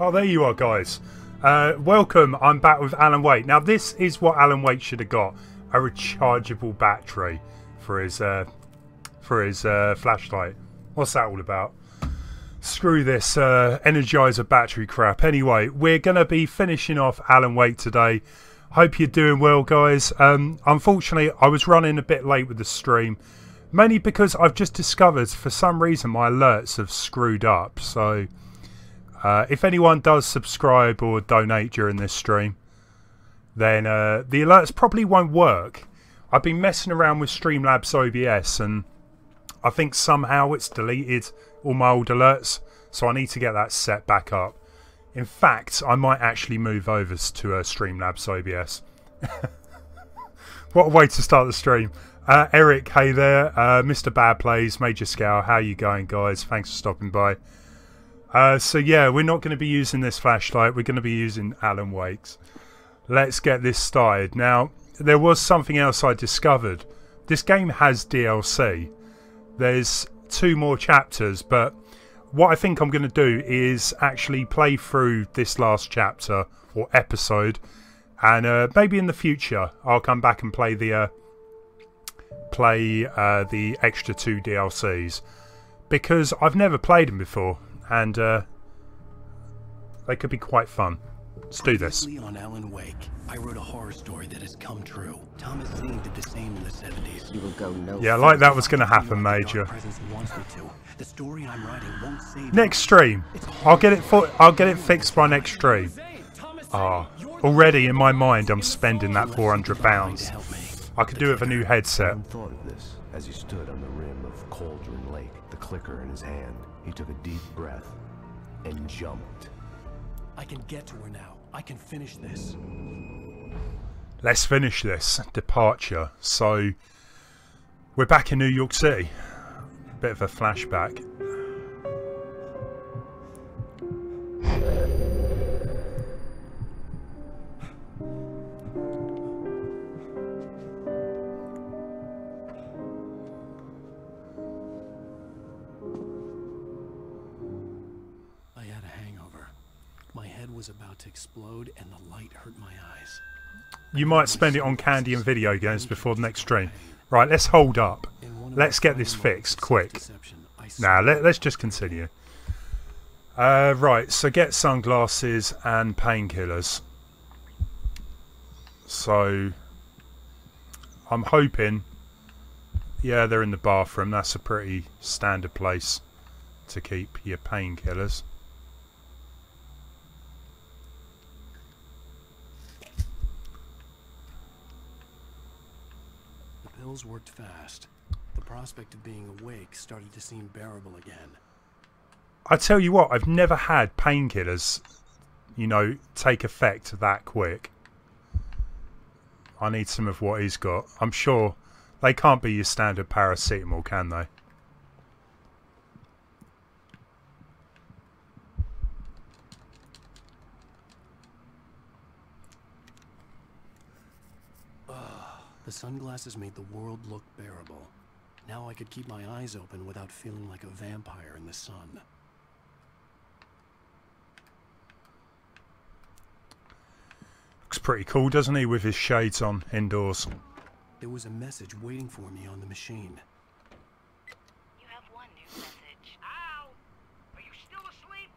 Oh, there you are, guys. Welcome. I'm back with Alan Wake. Now, this is what Alan Wake should have got: a rechargeable battery for his flashlight. What's that all about? Screw this Energizer battery crap. Anyway, we're gonna be finishing off Alan Wake today. Hope you're doing well, guys. Unfortunately, I was running a bit late with the stream, mainly because I've just discovered for some reason my alerts have screwed up. So if anyone does subscribe or donate during this stream, then the alerts probably won't work. I've been messing around with Streamlabs OBS and I think somehow it's deleted all my old alerts, so I need to get that set back up. In fact, I might actually move over to Streamlabs OBS. What a way to start the stream. Eric, hey there. Mr. Bad Plays, Majorskalle, how you going, guys? Thanks for stopping by. So yeah, we're not going to be using this flashlight. We're going to be using Alan Wake's. Let's get this started. Now, there was something else I discovered. This game has DLC. There's 2 more chapters, but what I think I'm going to do is actually play through this last chapter or episode, and maybe in the future I'll come back and play the extra 2 DLCs, because I've never played them before, and they could be quite fun. Let's do this. On Alan Wake, I wrote a horror story that has come true. Thomas Zane did the same in the 70s. You will go no yeah, like that was going to happen, Major. The story I'm writing won't save next stream. I'll get it fixed by next stream. Already in my mind I'm spending that £400. I could do with a new headset. Thought of this as he stood on the rim of Cauldron Lake, the clicker in his hand. He took a deep breath and jumped. I can get to her now. I can finish this. Let's finish this. Departure. So we're back in New York City. Bit of a flashback. I had a hangover. My head was about to explode and the light hurt my eyes. You might spend it on candy and video games before the next stream. Right, let's hold up. Let's get this fixed quick. Now, let's just continue. Right, so get sunglasses and painkillers. So, I'm hoping... yeah, they're in the bathroom. That's a pretty standard place to keep your painkillers. The pills worked fast. The prospect of being awake started to seem bearable again. I tell you what, I've never had painkillers, you know, take effect that quick. I need some of what he's got. I'm sure they can't be your standard paracetamol, can they? The sunglasses made the world look bearable. Now I could keep my eyes open without feeling like a vampire in the sun. Looks pretty cool, doesn't he, with his shades on indoors? There was a message waiting for me on the machine. You have one new message. Ow! Are you still asleep?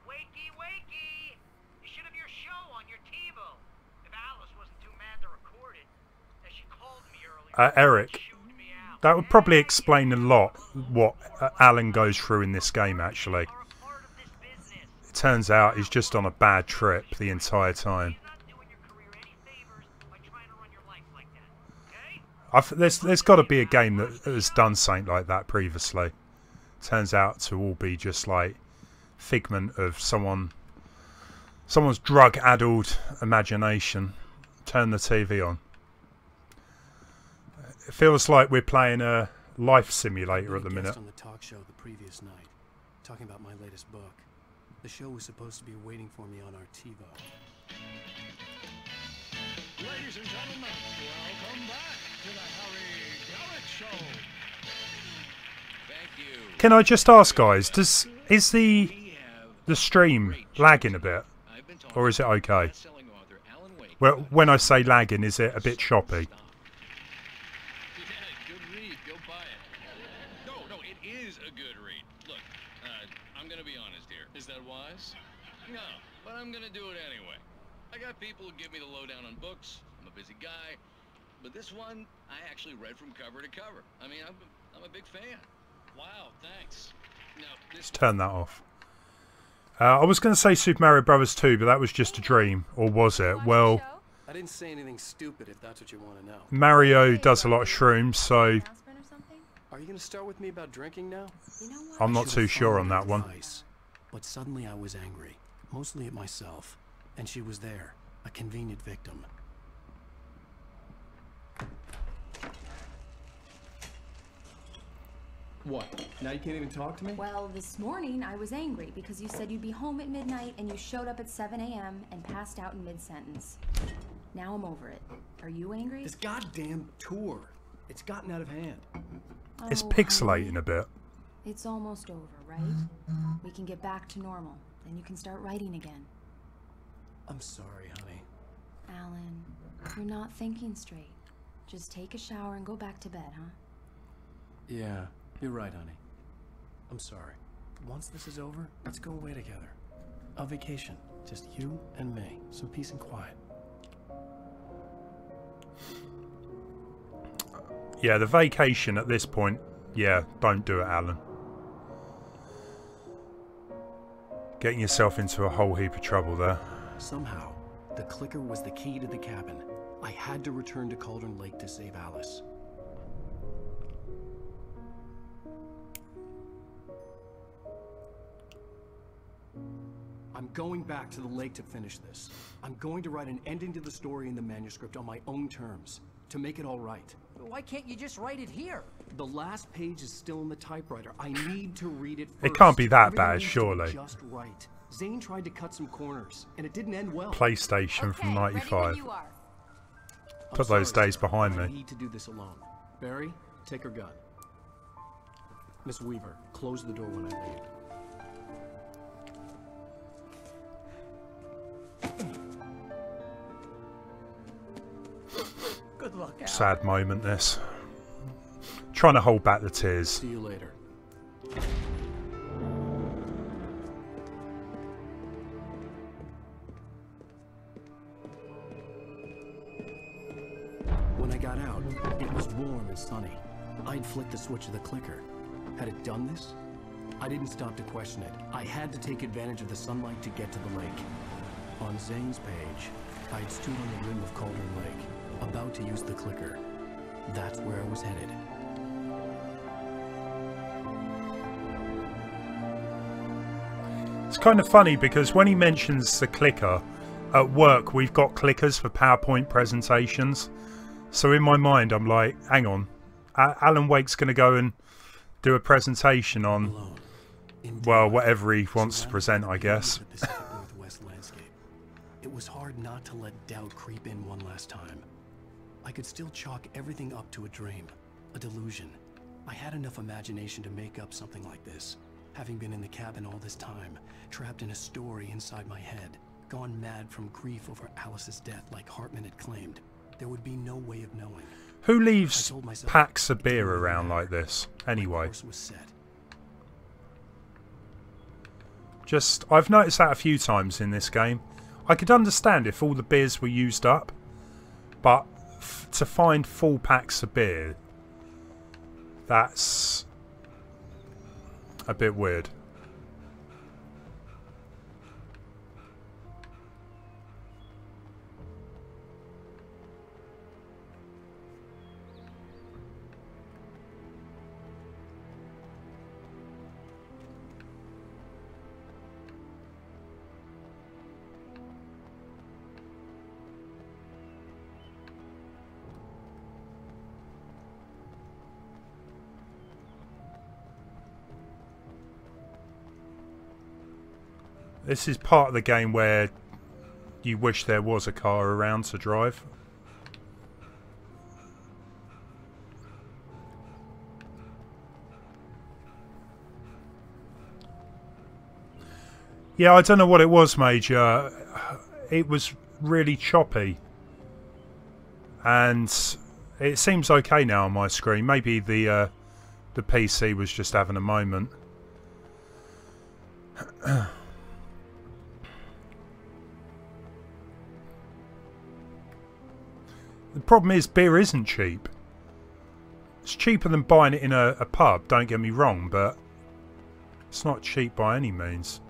Wakey, wakey! You should have your show on your TiVo. If Alice wasn't too mad to record it, as she called me earlier. Eric. That would probably explain a lot what Alan goes through in this game, actually. It turns out he's just on a bad trip the entire time. There's got to be a game that has done something like that previously. Turns out to all be just like figment of someone's drug-addled imagination. Turn the TV on. It feels like we're playing a life simulator at the minute. On the talk show the previous night, talking about my latest book. The show was supposed to be waiting for me on our TiVo. Ladies and gentlemen, welcome back to the Harry Garrett Show. Thank you. Can I just ask, guys, is the the stream lagging a bit? Or is it okay? Well, when I say lagging, is it a bit choppy? Good read. Go buy it. No, it is a good read. Look, I'm gonna be honest here. Is that wise? No, but I'm gonna do it anyway. I got people who give me the lowdown on books. I'm a busy guy. But this one, I actually read from cover to cover. I mean, I'm a big fan. Wow, thanks. No, Let's turn that off. I was going to say Super Mario Bros. 2, but that was just a dream. Or was it? Well, I didn't say anything stupid if that's what you want to know. Mario does a lot of shrooms, so Are you going to start with me about drinking now? You know what? I'm not too sure on that one. But suddenly I was angry, mostly at myself, and she was there, a convenient victim. What? Now you can't even talk to me? Well, this morning I was angry because you said you'd be home at midnight and you showed up at 7 a.m. and passed out in mid-sentence. Now I'm over it. Are you angry? This goddamn tour. It's gotten out of hand. It's Oh, pixelating honey. a bit. It's almost over, right? We can get back to normal. Then you can start writing again. I'm sorry, honey. Alan, you're not thinking straight. Just take a shower and go back to bed, huh? Yeah, you're right, honey. I'm sorry. Once this is over, let's go away together. A vacation. Just you and me. Some peace and quiet. Yeah, the vacation at this point. Yeah, don't do it, Alan. Getting yourself into a whole heap of trouble there. Somehow, the clicker was the key to the cabin. I had to return to Cauldron Lake to save Alice. I'm going back to the lake to finish this. I'm going to write an ending to the story in the manuscript on my own terms, to make it all right. Why can't you just write it here? The last page is still in the typewriter. I need to read it first. It can't be that Everything bad, needs to be surely. just right. Zane tried to cut some corners, and it didn't end well. PlayStation from '95. you are. I'm Put those sorry, days behind I me. need to do this alone. Barry, take her gun. Miss Weaver, close the door when I leave. Good luck, Al. Sad moment, this. Trying to hold back the tears. See you later. When I got out, it was warm and sunny. I'd flicked the switch of the clicker. Had it done this? I didn't stop to question it. I had to take advantage of the sunlight to get to the lake. On Zane's page, I'd stood on the rim of Cauldron Lake, about to use the clicker. That's where I was headed. It's kind of funny because when he mentions the clicker, at work we've got clickers for PowerPoint presentations. So in my mind I'm like, hang on, Alan Wake's going to go and do a presentation on, Alone. In well, daylight, whatever he wants to surrounded present, by I the beauty guess. of the Pacific Northwest landscape. It was hard not to let doubt creep in one last time. I could still chalk everything up to a dream, a delusion. I had enough imagination to make up something like this. Having been in the cabin all this time, trapped in a story inside my head, gone mad from grief over Alice's death like Hartman had claimed, there would be no way of knowing. Who I leaves told myself packs of it beer didn't really around matter. like this? My Anyway, course was set. just, I've noticed that a few times in this game. I could understand if all the beers were used up, but to find full packs of beer, that's a bit weird. This is part of the game where you wish there was a car around to drive. Yeah, I don't know what it was, Major. It was really choppy. And it seems okay now on my screen. Maybe the PC was just having a moment. The problem is beer isn't cheap. It's cheaper than buying it in a pub, don't get me wrong, but it's not cheap by any means.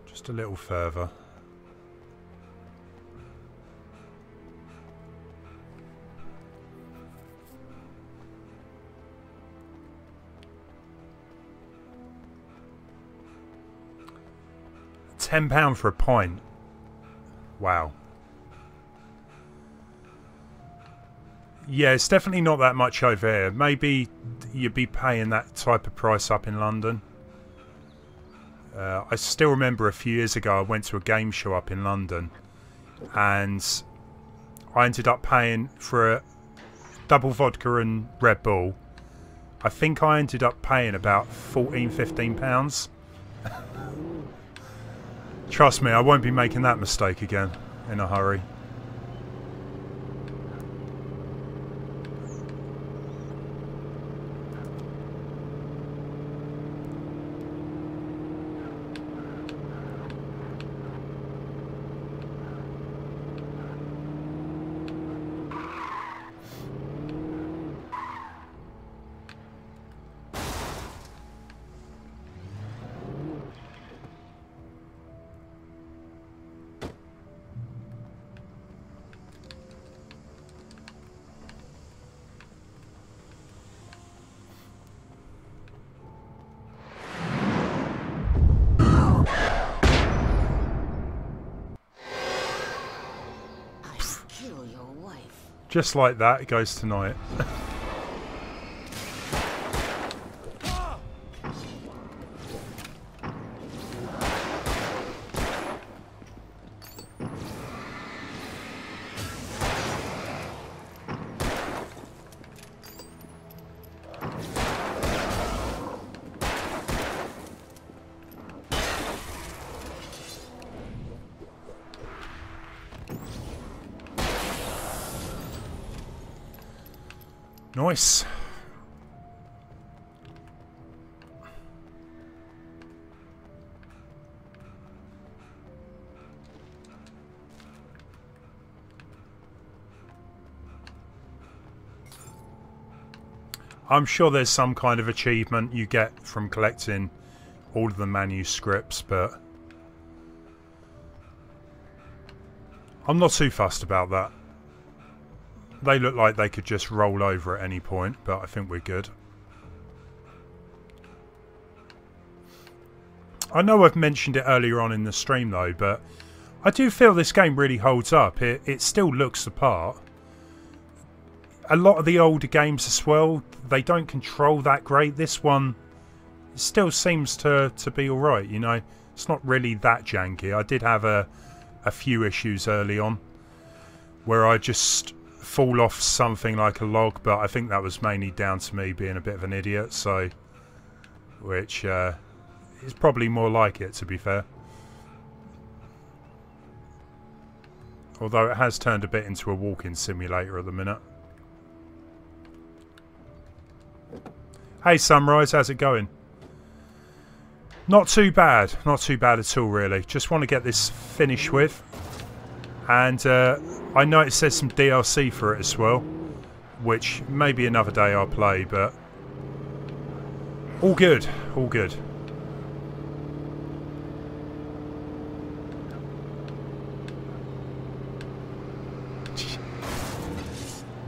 Just a little further. £10 for a pint. Wow. Yeah, it's definitely not that much over here. Maybe you'd be paying that type of price up in London. I still remember a few years ago I went to a game show up in London and I ended up paying for a double vodka and Red Bull. I think I ended up paying about £14–15. Trust me, I won't be making that mistake again in a hurry. Just like that, it goes tonight. Nice. I'm sure there's some kind of achievement you get from collecting all of the manuscripts, but I'm not too fussed about that. They look like they could just roll over at any point, but I think we're good. I know I've mentioned it earlier on in the stream though, but I do feel this game really holds up. It still looks the part. A lot of the older games as well, they don't control that great. This one still seems to be alright, you know. It's not really that janky. I did have a few issues early on where I just fall off something like a log, but I think that was mainly down to me being a bit of an idiot, so which is probably more like it, to be fair. Although it has turned a bit into a walking simulator at the minute. Hey Sunrise, how's it going? Not too bad, not too bad at all really. Just want to get this finished with. And I know it says some DLC for it as well, which maybe another day I'll play, but all good, all good.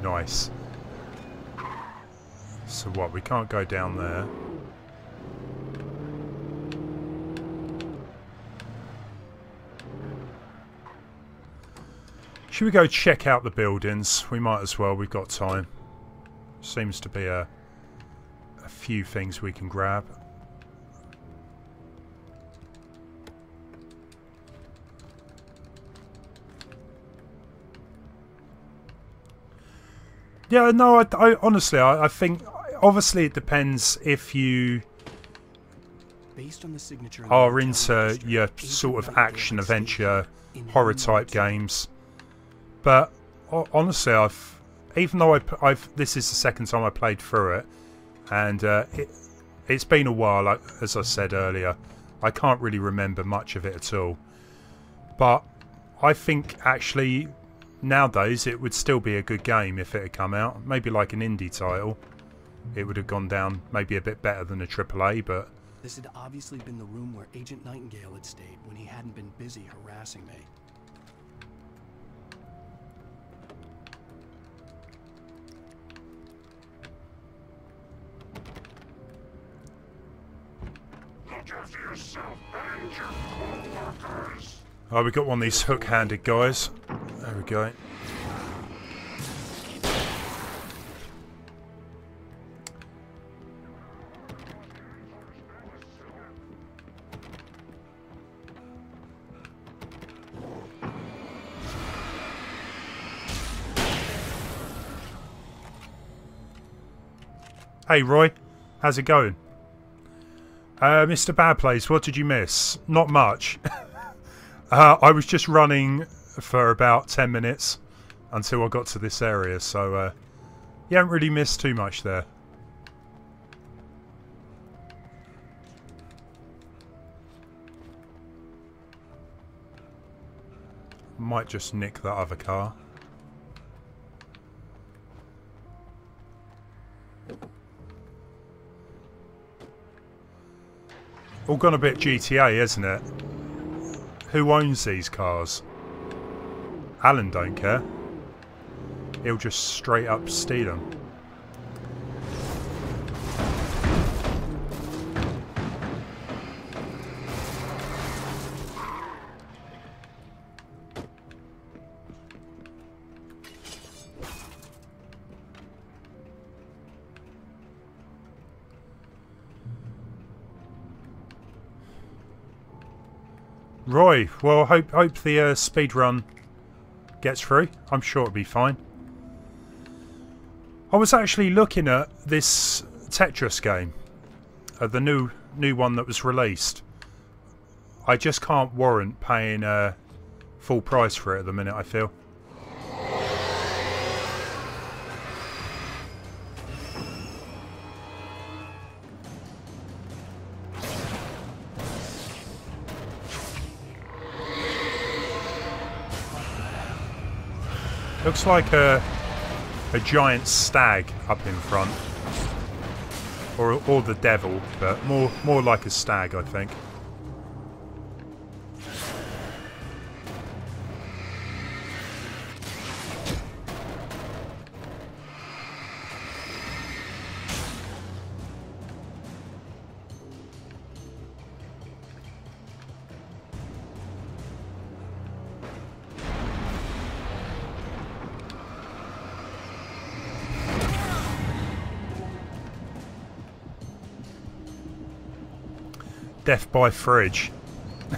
Nice. So what? We can't go down there. Should we go check out the buildings? We might as well. We've got time. Seems to be a few things we can grab. Yeah, no, I honestly, I think, obviously it depends if you Based on the signature are into your sort of action, adventure, horror type games. But honestly, even though this is the second time I played through it, and it's been a while, like, as I said earlier, I can't really remember much of it at all. But I think actually nowadays it would still be a good game if it had come out. Maybe like an indie title. It would have gone down maybe a bit better than a AAA, but... This had obviously been the room where Agent Nightingale had stayed when he hadn't been busy harassing me. Look after yourself and your co-workers. Oh, we got one of these hook-handed guys. There we go. Hey Roy, how's it going? Mr. Badplays, what did you miss? Not much. I was just running for about 10 minutes until I got to this area, so you haven't really missed too much there. Might just nick that other car. All gone a bit GTA, isn't it? Who owns these cars? Alan don't care. He'll just straight up steal them. Roy, well, hope the speed run gets through. I'm sure it'll be fine. I was actually looking at this Tetris game, the new one that was released. I just can't warrant paying full price for it at the minute, I feel. Looks like a giant stag up in front, or the devil, but more like a stag, I think. Death by fridge. I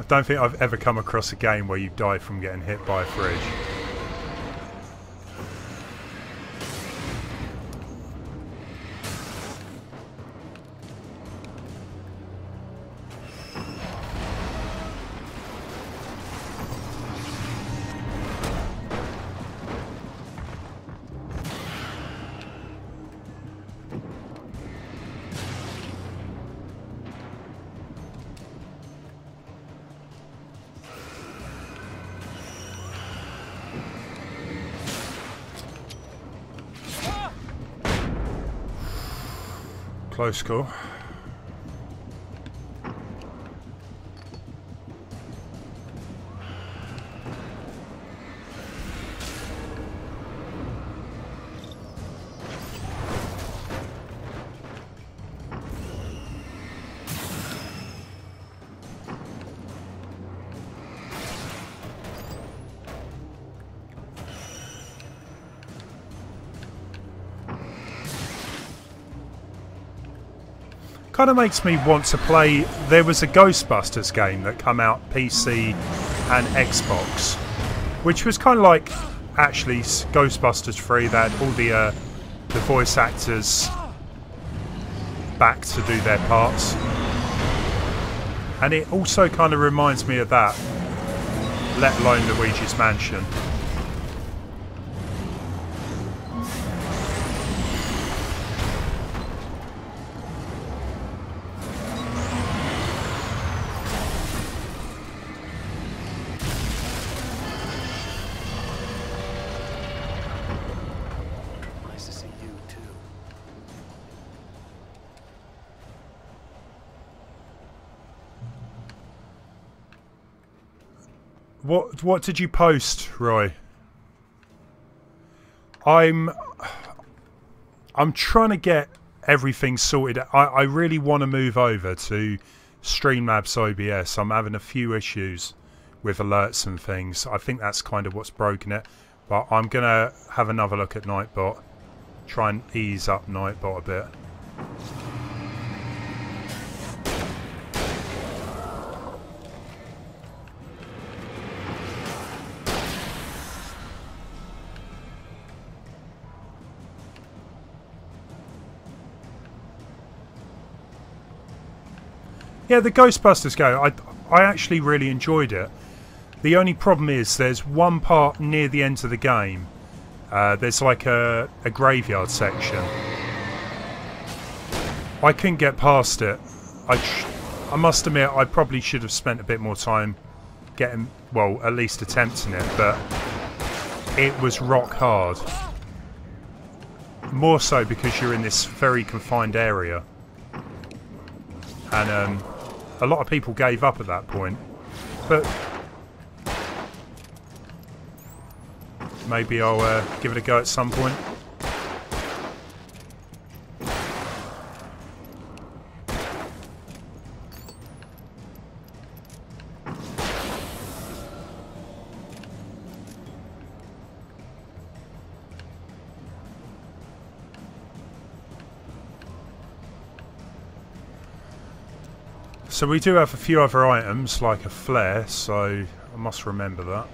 don't think I've ever come across a game where you die from getting hit by a fridge. Close call. kind of makes me want to play. There was a Ghostbusters game that come out PC and Xbox, which was kind of like actually Ghostbusters 3. That had all the voice actors back to do their parts, and it also kind of reminds me of that, let alone Luigi's Mansion. What did you post, Roy? I'm trying to get everything sorted. I really want to move over to Streamlabs OBS. I'm having a few issues with alerts and things. I think that's kind of what's broken it. But I'm going to have another look at Nightbot. Try and ease up Nightbot a bit. Yeah, the Ghostbusters game, I actually really enjoyed it. The only problem is there's one part near the end of the game. There's like a graveyard section. I couldn't get past it. I must admit I probably should have spent a bit more time getting, well, at least attempting it, but it was rock hard. More so because you're in this very confined area. And a lot of people gave up at that point, but maybe I'll give it a go at some point. So we do have a few other items, like a flare, so I must remember that.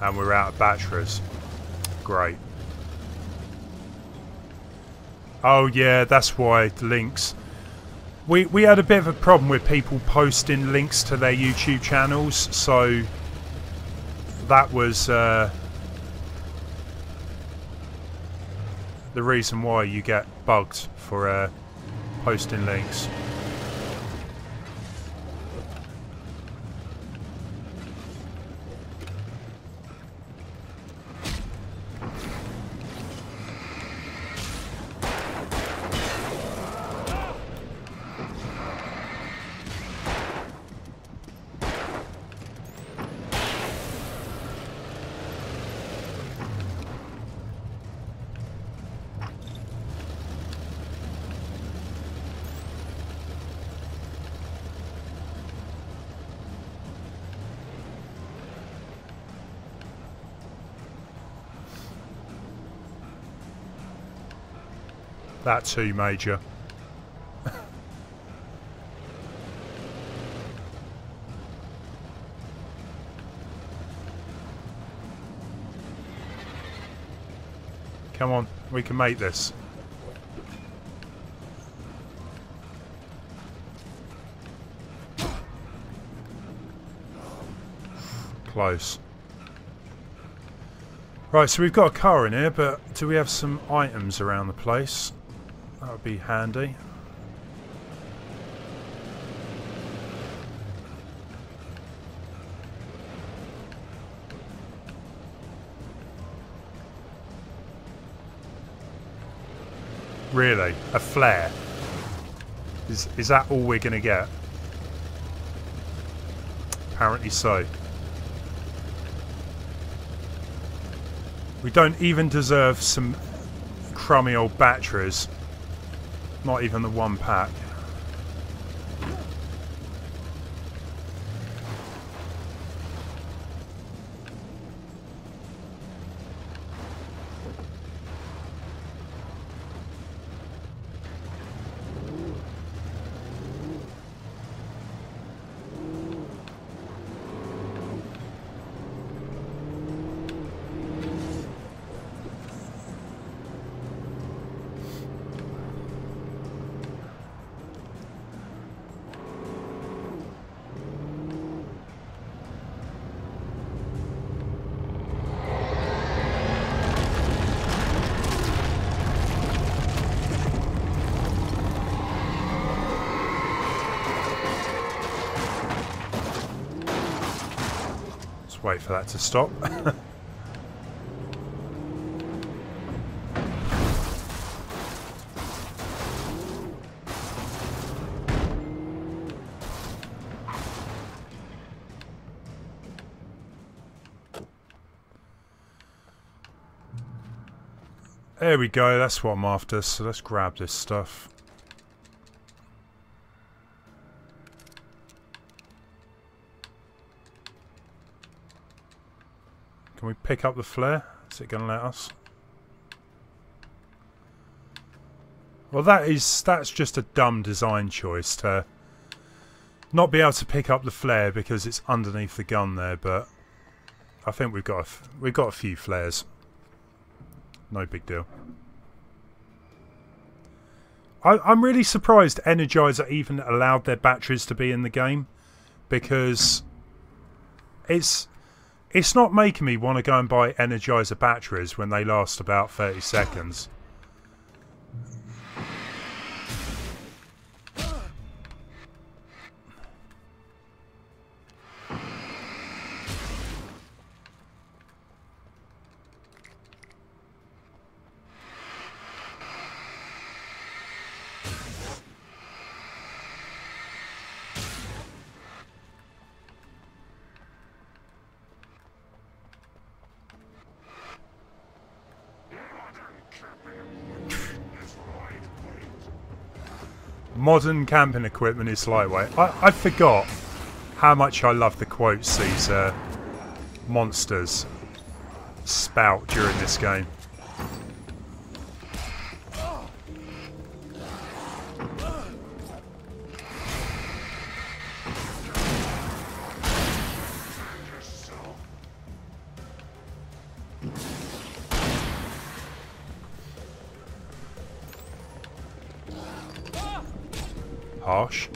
And we're out of batteries. Great. Oh yeah, that's why links. We had a bit of a problem with people posting links to their YouTube channels, so that was the reason why you get bugged for posting links. That too, Major. Come on, we can make this. Close. Right, so we've got a car in here, but do we have some items around the place? That would be handy. Really? A flare? Is that all we're going to get? Apparently so. We don't even deserve some crummy old batteries. Not even the 1 pack. Wait for that to stop. There we go, that's what I'm after, so let's grab this stuff. Can we pick up the flare? Is it going to let us? Well, that's just a dumb design choice to not be able to pick up the flare because it's underneath the gun there. But I think we've got a few flares. No big deal. I'm really surprised Energizer even allowed their batteries to be in the game, because it's not making me want to go and buy Energizer batteries when they last about 30 seconds. Modern camping equipment is lightweight. I forgot how much I love the quotes these monsters spout during this game. Harsh.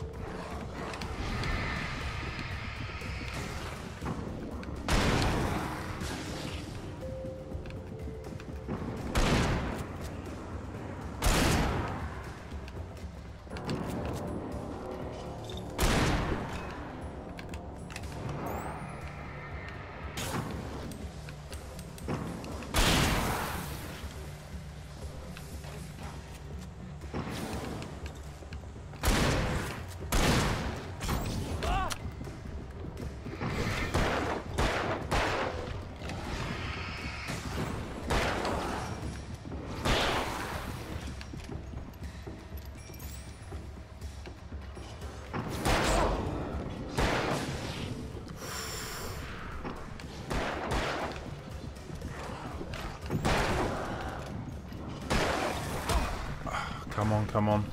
Come on, come on.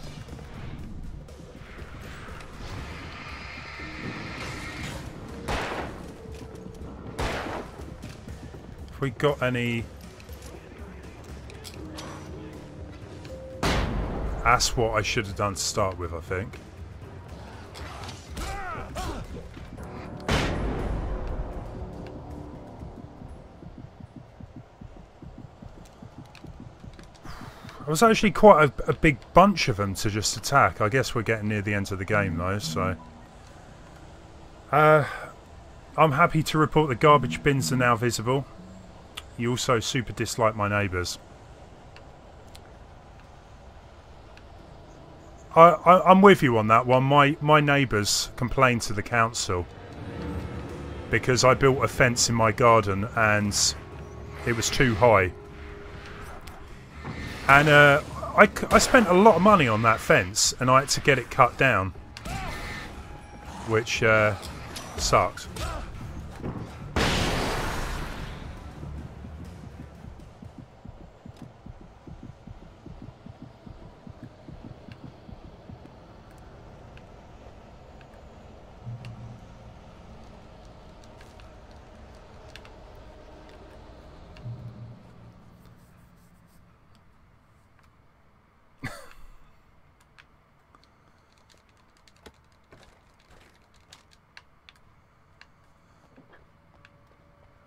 Have we got any... That's what I should have done to start with, I think. It was actually quite a big bunch of them to just attack. I guess we're getting near the end of the game though, so... I'm happy to report the garbage bins are now visible. You also super dislike my neighbours. I'm with you on that one. My neighbours complained to the council because I built a fence in my garden and it was too high. And I spent a lot of money on that fence and I had to get it cut down, which sucked.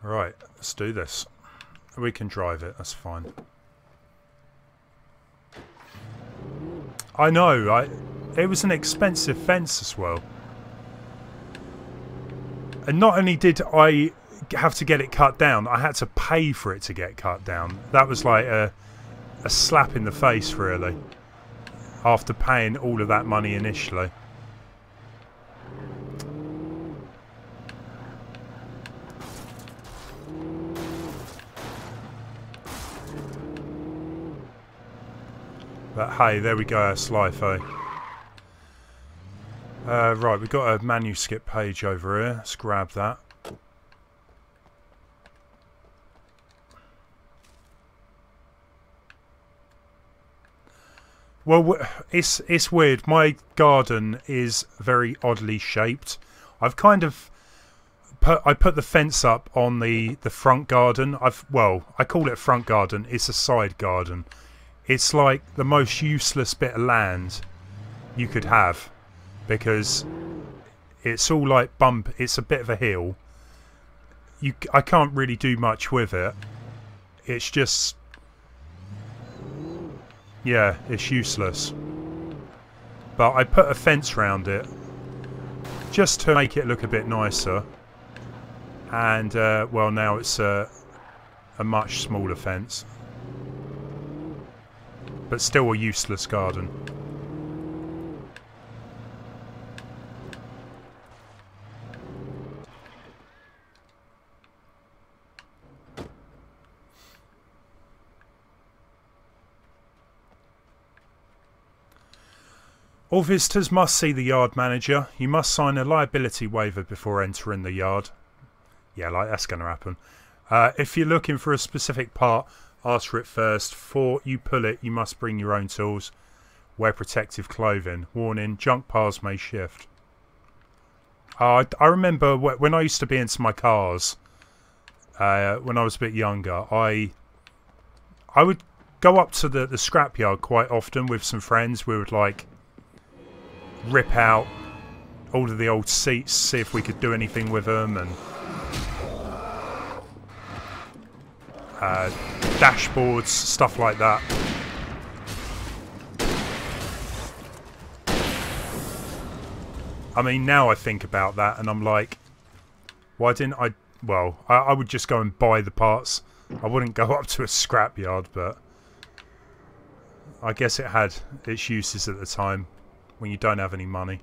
Right, let's do this. We can drive it, that's fine. I know, it was an expensive fence as well. And not only did I have to get it cut down, I had to pay for it to get cut down. That was like a slap in the face, really, after paying all of that money initially. But hey, there we go, that's life, eh? Right, we've got a manuscript page over here. Let's grab that. Well, it's weird. My garden is very oddly shaped. I've kind of I put the fence up on the front garden. Well, I call it front garden. It's a side garden. It's like the most useless bit of land you could have because it's all like it's a bit of a hill. I can't really do much with it. It's just, yeah, it's useless. But I put a fence around it just to make it look a bit nicer. And well, now it's a much smaller fence. But still a useless garden. All visitors must see the yard manager. You must sign a liability waiver before entering the yard. Yeah, like that's going to happen. If you're looking for a specific part, ask for it first. Before you pull it, you must bring your own tools. Wear protective clothing. Warning, junk piles may shift. I remember when I used to be into my cars, when I was a bit younger, I would go up to the scrapyard quite often with some friends. We would like rip out all of the old seats, see if we could do anything with them, and dashboards, stuff like that. I mean, now I think about that and I'm like, why didn't I? Well, I would just go and buy the parts. I wouldn't go up to a scrapyard, but I guess it had its uses at the time when you don't have any money.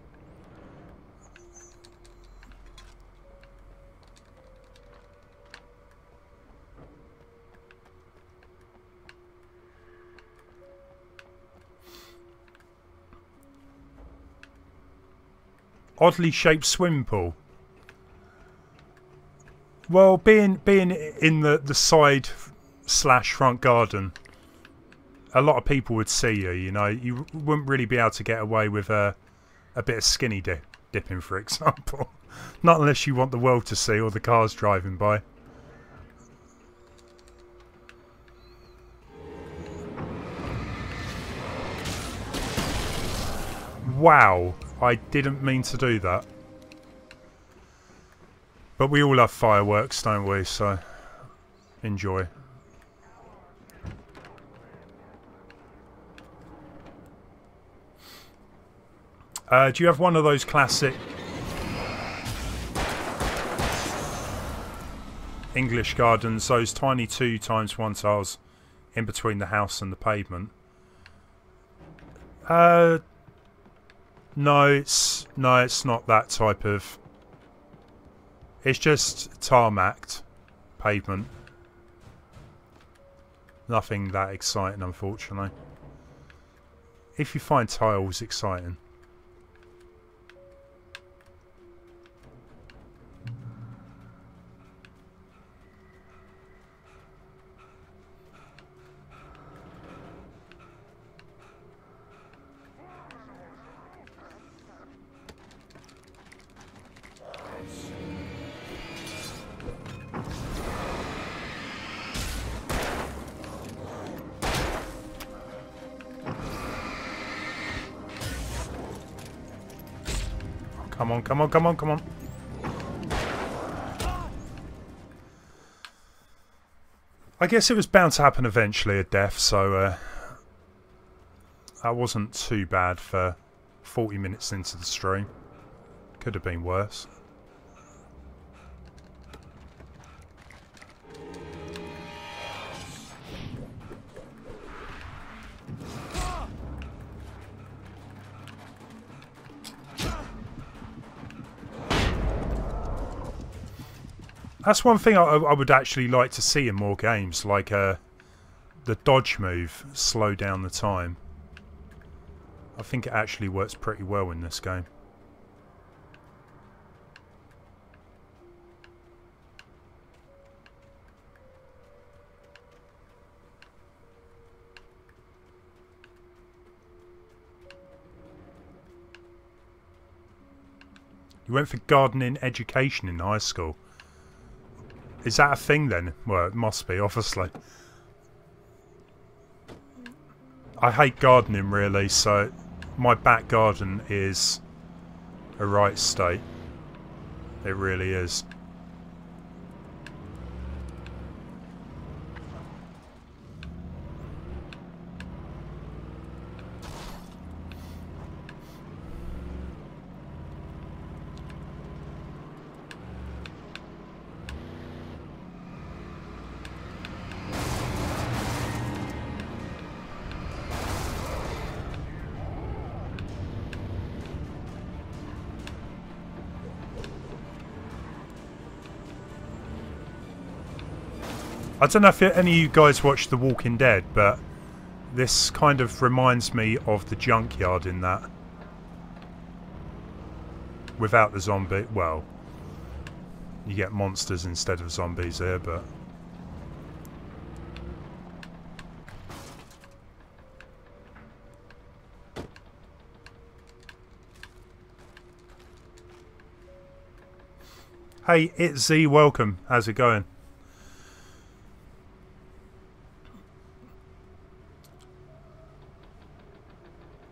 Oddly shaped swimming pool. Well, being in the side / front garden, a lot of people would see you. You know, you wouldn't really be able to get away with a bit of skinny dipping, for example. Not unless you want the world to see or the cars driving by. Wow. I didn't mean to do that. But we all love fireworks, don't we? So, enjoy. Do you have one of those classic English gardens, those tiny 2x1 tiles in between the house and the pavement? No, it's not that type of... It's just tarmacked pavement. Nothing that exciting, unfortunately. If you find tiles exciting. Come on, come on, come on, come on. I guess it was bound to happen eventually, a death, so that wasn't too bad for 40 minutes into the stream. Could have been worse. That's one thing I would actually like to see in more games, like the dodge move, slow down the time. I think it actually works pretty well in this game. You went for gardening education in high school. Is that a thing then? Well, it must be, obviously. I hate gardening really, so my back garden is a right state. It really is. I don't know if any of you guys watch The Walking Dead, but this kind of reminds me of the junkyard in that. Without the zombie, well, you get monsters instead of zombies here, but... Hey, it's Z, welcome. How's it going?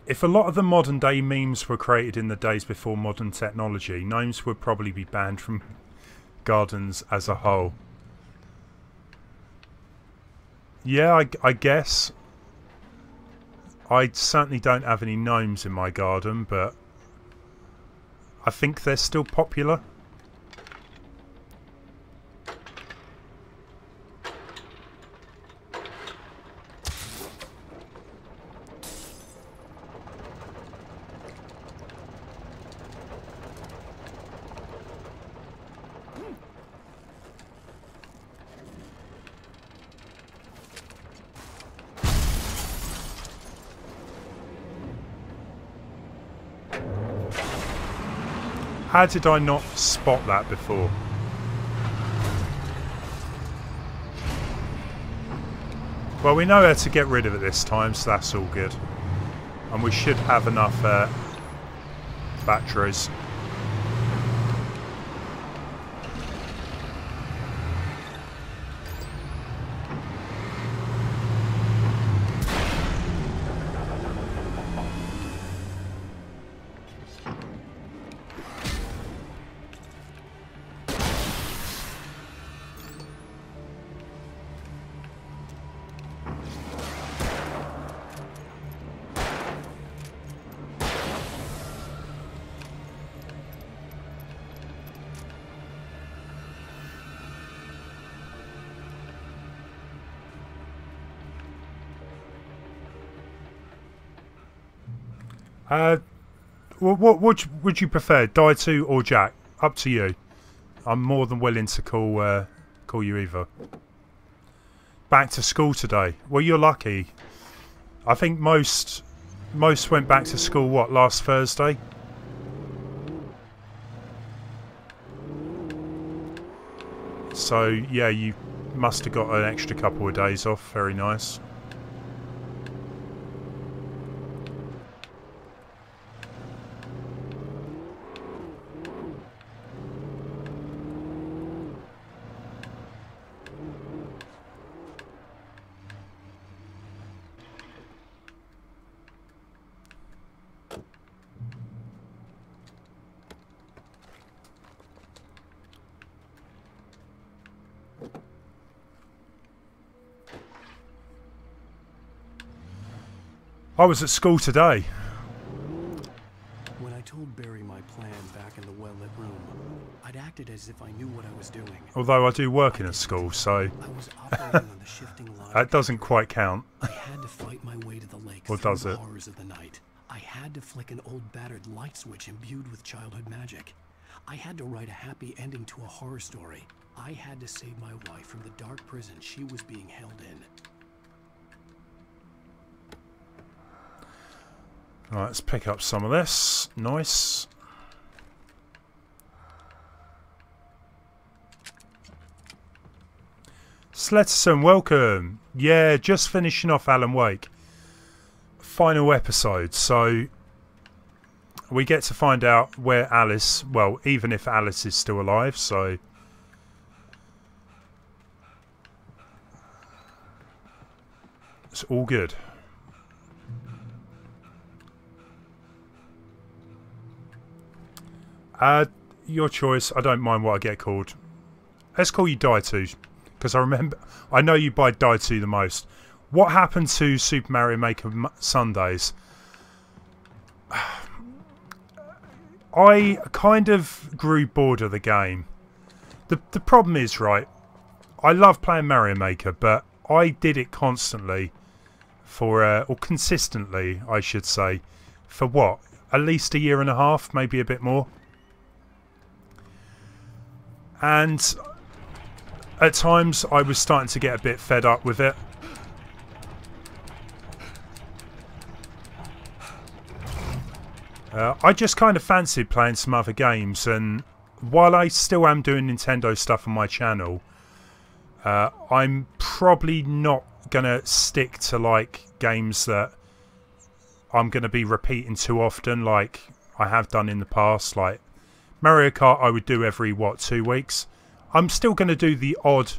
If a lot of the modern day memes were created in the days before modern technology, gnomes would probably be banned from gardens as a whole. Yeah, I guess. I certainly don't have any gnomes in my garden, but I think they're still popular. How did I not spot that before? Well, we know how to get rid of it this time, so that's all good. And we should have enough batteries. What would you prefer, Dytu or Jack? Up to you. I'm more than willing to call you either. Back to school today. Well, you're lucky. I think most went back to school, what, last Thursday? So, yeah, you must have got an extra couple of days off. Very nice. I was at school today. When I told Barry my plan back in the well-lit room, I'd acted as if I knew what I was doing. Although I do work in a school, so I was operating on the shifting line. that doesn't quite count. I had to fight my way to the lake Or through does the it? horrors of the night. I had to flick an old battered light switch imbued with childhood magic. I had to write a happy ending to a horror story. I had to save my wife from the dark prison she was being held in. Right, let's pick up some of this. Nice. Sletterson, welcome. Yeah, just finishing off Alan Wake. Final episode, so we get to find out where Alice, well, even if Alice is still alive, so it's all good. Your choice. I don't mind what I get called. Let's call you Dytu, because I know you buy Dytu the most. What happened to Super Mario Maker Sundays? I kind of grew bored of the game. The problem is, right, I love playing Mario Maker, but I did it constantly for, or consistently, I should say, for what? At least a year and a half, maybe a bit more. And at times I was starting to get a bit fed up with it. I just kind of fancied playing some other games, and while I still am doing Nintendo stuff on my channel, I'm probably not going to stick to like games that I'm going to be repeating too often like I have done in the past. Like Mario Kart I would do every, what, 2 weeks? I'm still going to do the odd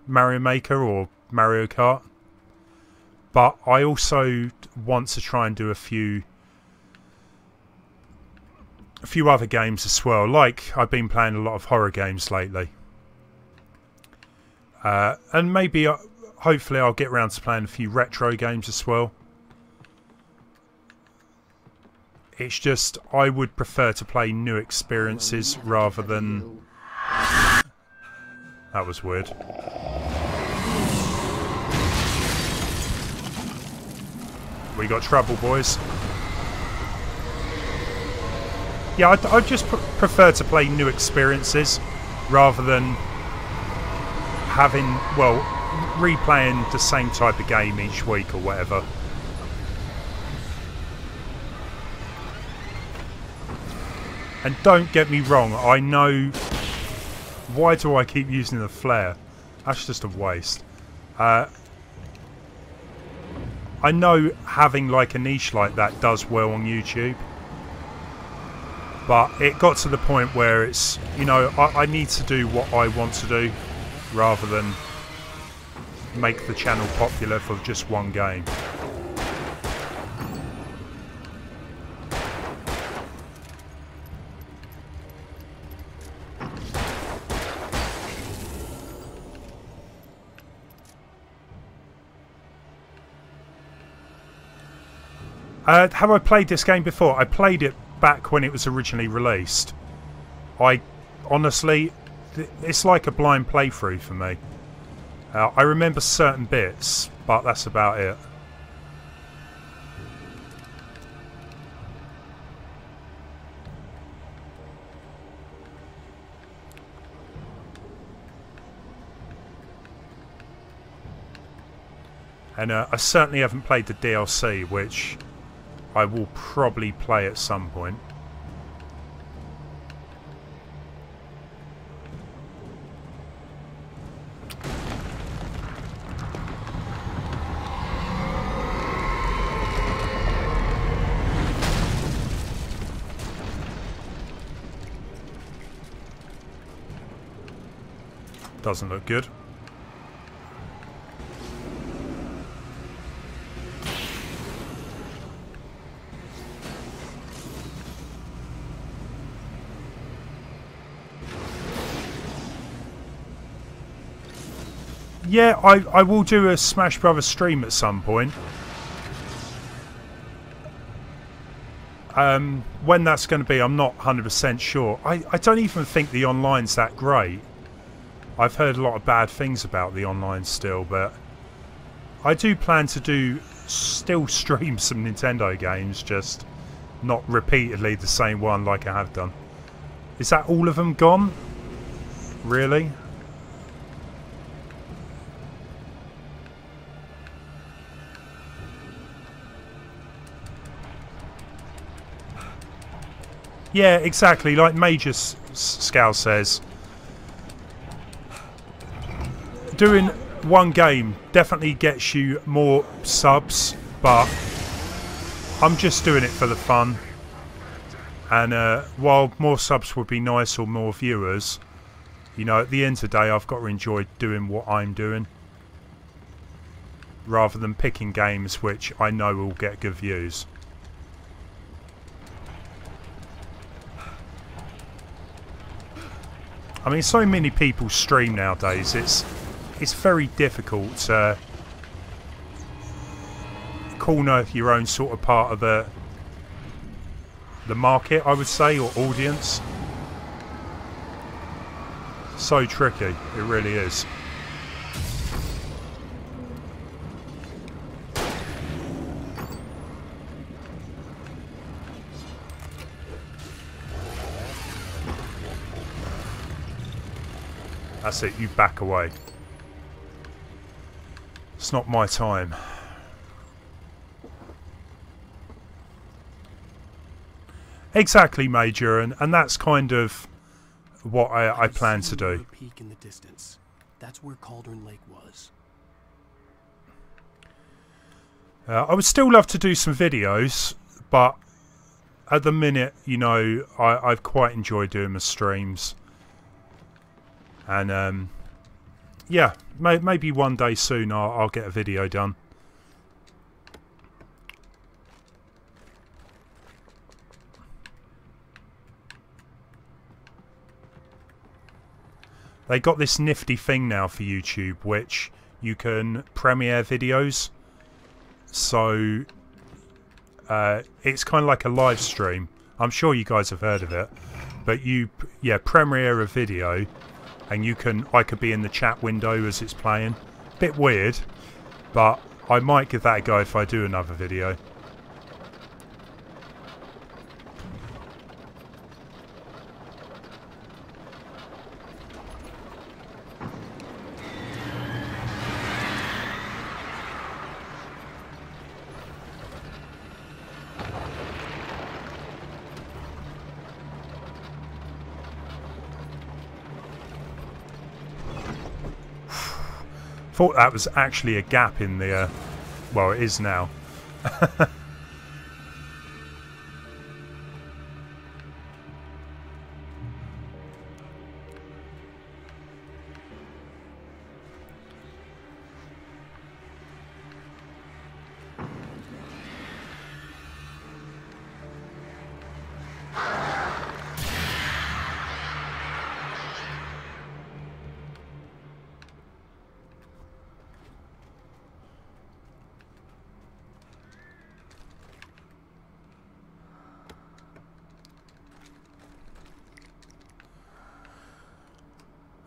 Mario Maker or Mario Kart. But I also want to try and do a few other games as well. Like, I've been playing a lot of horror games lately. And maybe, hopefully I'll get around to playing a few retro games as well. It's just, I would prefer to play new experiences rather than... That was weird. We got trouble, boys. Yeah, I just prefer to play new experiences rather than having, well, replaying the same type of game each week or whatever. And don't get me wrong, I know... Why do I keep using the flare? That's just a waste. I know having like a niche like that does well on YouTube. But it got to the point where it's, you know, I need to do what I want to do rather than make the channel popular for just one game. Have I played this game before? I played it back when it was originally released. I honestly, it's like a blind playthrough for me. I remember certain bits, but that's about it. And I certainly haven't played the DLC, which I will probably play at some point. Doesn't look good. Yeah, I will do a Smash Brothers stream at some point. When that's going to be, I'm not 100% sure. I don't even think the online's that great. I've heard a lot of bad things about the online still, but I do plan to still stream some Nintendo games, just not repeatedly the same one like I have done. Is that all of them gone? Really? Yeah, exactly. Like Majorskalle says, doing one game definitely gets you more subs, but I'm just doing it for the fun. And while more subs would be nice or more viewers, you know, at the end of the day, I've got to enjoy doing what I'm doing, rather than picking games which I know will get good views. I mean, so many people stream nowadays. It's very difficult to corner your own sort of part of the market, I would say, or audience. So tricky, it really is. That's it, you back away. It's not my time. Exactly, Major, and that's kind of what I plan to do. Peak in the distance. That's where Cauldron Lake was. I would still love to do some videos, but at the minute, you know, I've quite enjoyed doing my streams. And yeah, maybe one day soon I'll get a video done. They got this nifty thing now for YouTube, which you can premiere videos. So it's kind of like a live stream. I'm sure you guys have heard of it, but you premiere a video. And I could be in the chat window as it's playing. Bit weird, but I might give that a go if I do another video. Thought that was actually a gap in the well, it is now.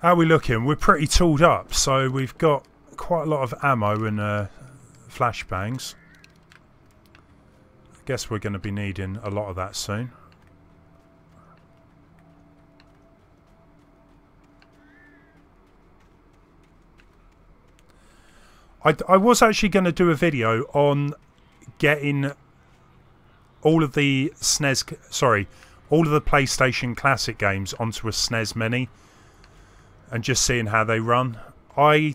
How are we looking? We're pretty tooled up, so we've got quite a lot of ammo and flashbangs. I guess we're going to be needing a lot of that soon. I was actually going to do a video on getting all of the all of the PlayStation Classic games onto a SNES Mini and just seeing how they run. I'm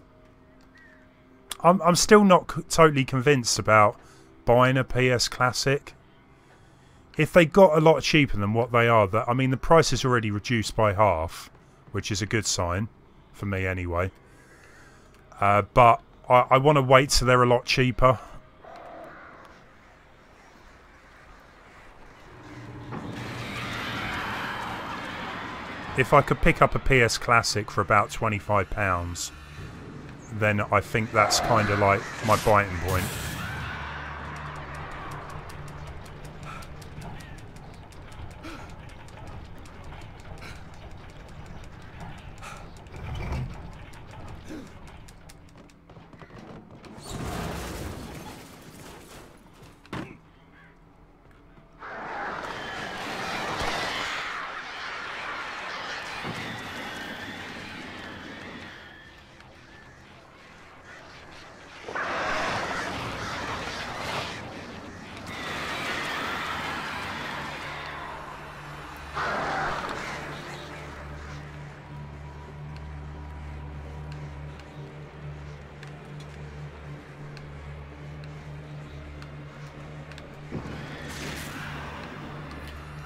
still not totally convinced about buying a PS Classic. If they got a lot cheaper than what they are, I mean, the price is already reduced by half, which is a good sign for me anyway. But I want to wait till they're a lot cheaper. If I could pick up a PS Classic for about £25, then I think that's kind of like my biting point.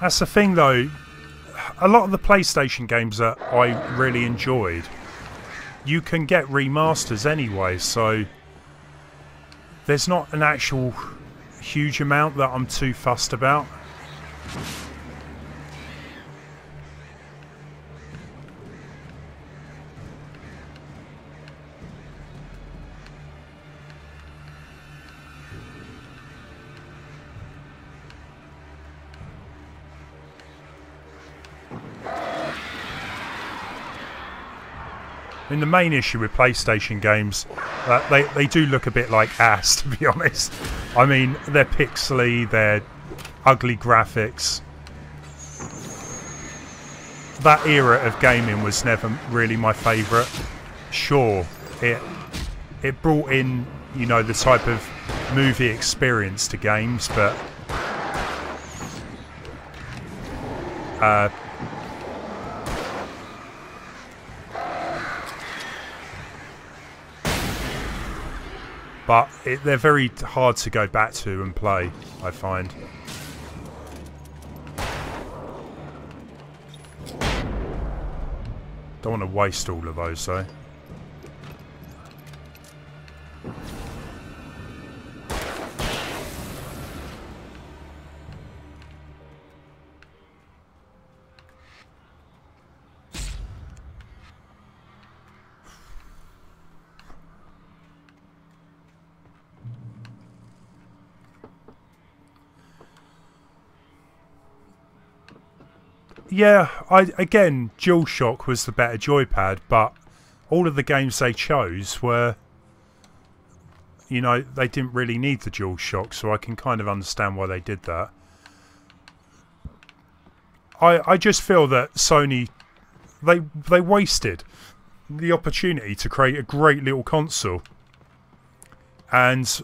That's the thing though, a lot of the PlayStation games that I really enjoyed, you can get remasters anyway, so there's not an actual huge amount that I'm too fussed about. I mean, the main issue with PlayStation games, they do look a bit like ass, to be honest. I mean, they're pixely, they're ugly graphics. That era of gaming was never really my favourite. Sure, it brought in, you know, the type of movie experience to games, but they're very hard to go back to and play, I find. Don't want to waste all of those though. Yeah, again, DualShock was the better joypad, but all of the games they chose were, you know, they didn't really need the DualShock, so I can kind of understand why they did that. I just feel that Sony, they wasted the opportunity to create a great little console. And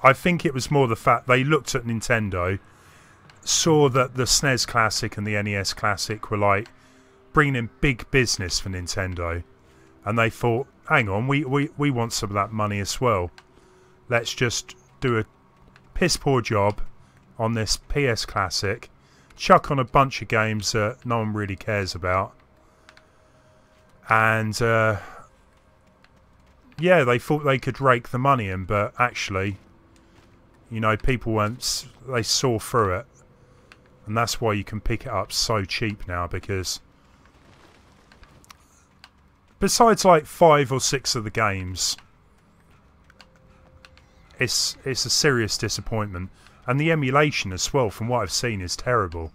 I think it was more the fact they looked at Nintendo, saw that the SNES Classic and the NES Classic were like bringing in big business for Nintendo, and they thought, hang on, we want some of that money as well. Let's just do a piss poor job on this PS Classic, chuck on a bunch of games that no one really cares about, and yeah, they thought they could rake the money in, but actually, you know, people weren't, they saw through it. And that's why you can pick it up so cheap now, because besides like 5 or 6 of the games, it's a serious disappointment. And the emulation as well, from what I've seen, is terrible.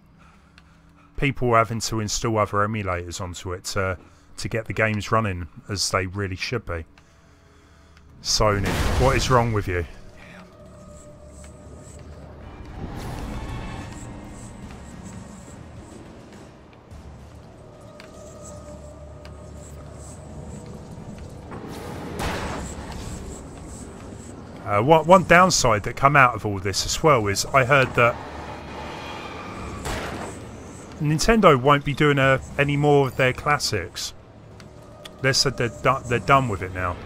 People are having to install other emulators onto it to get the games running as they really should be. Sony, what is wrong with you? One downside that come out of all this as well is I heard that Nintendo won't be doing any more of their classics. They said they're done with it now.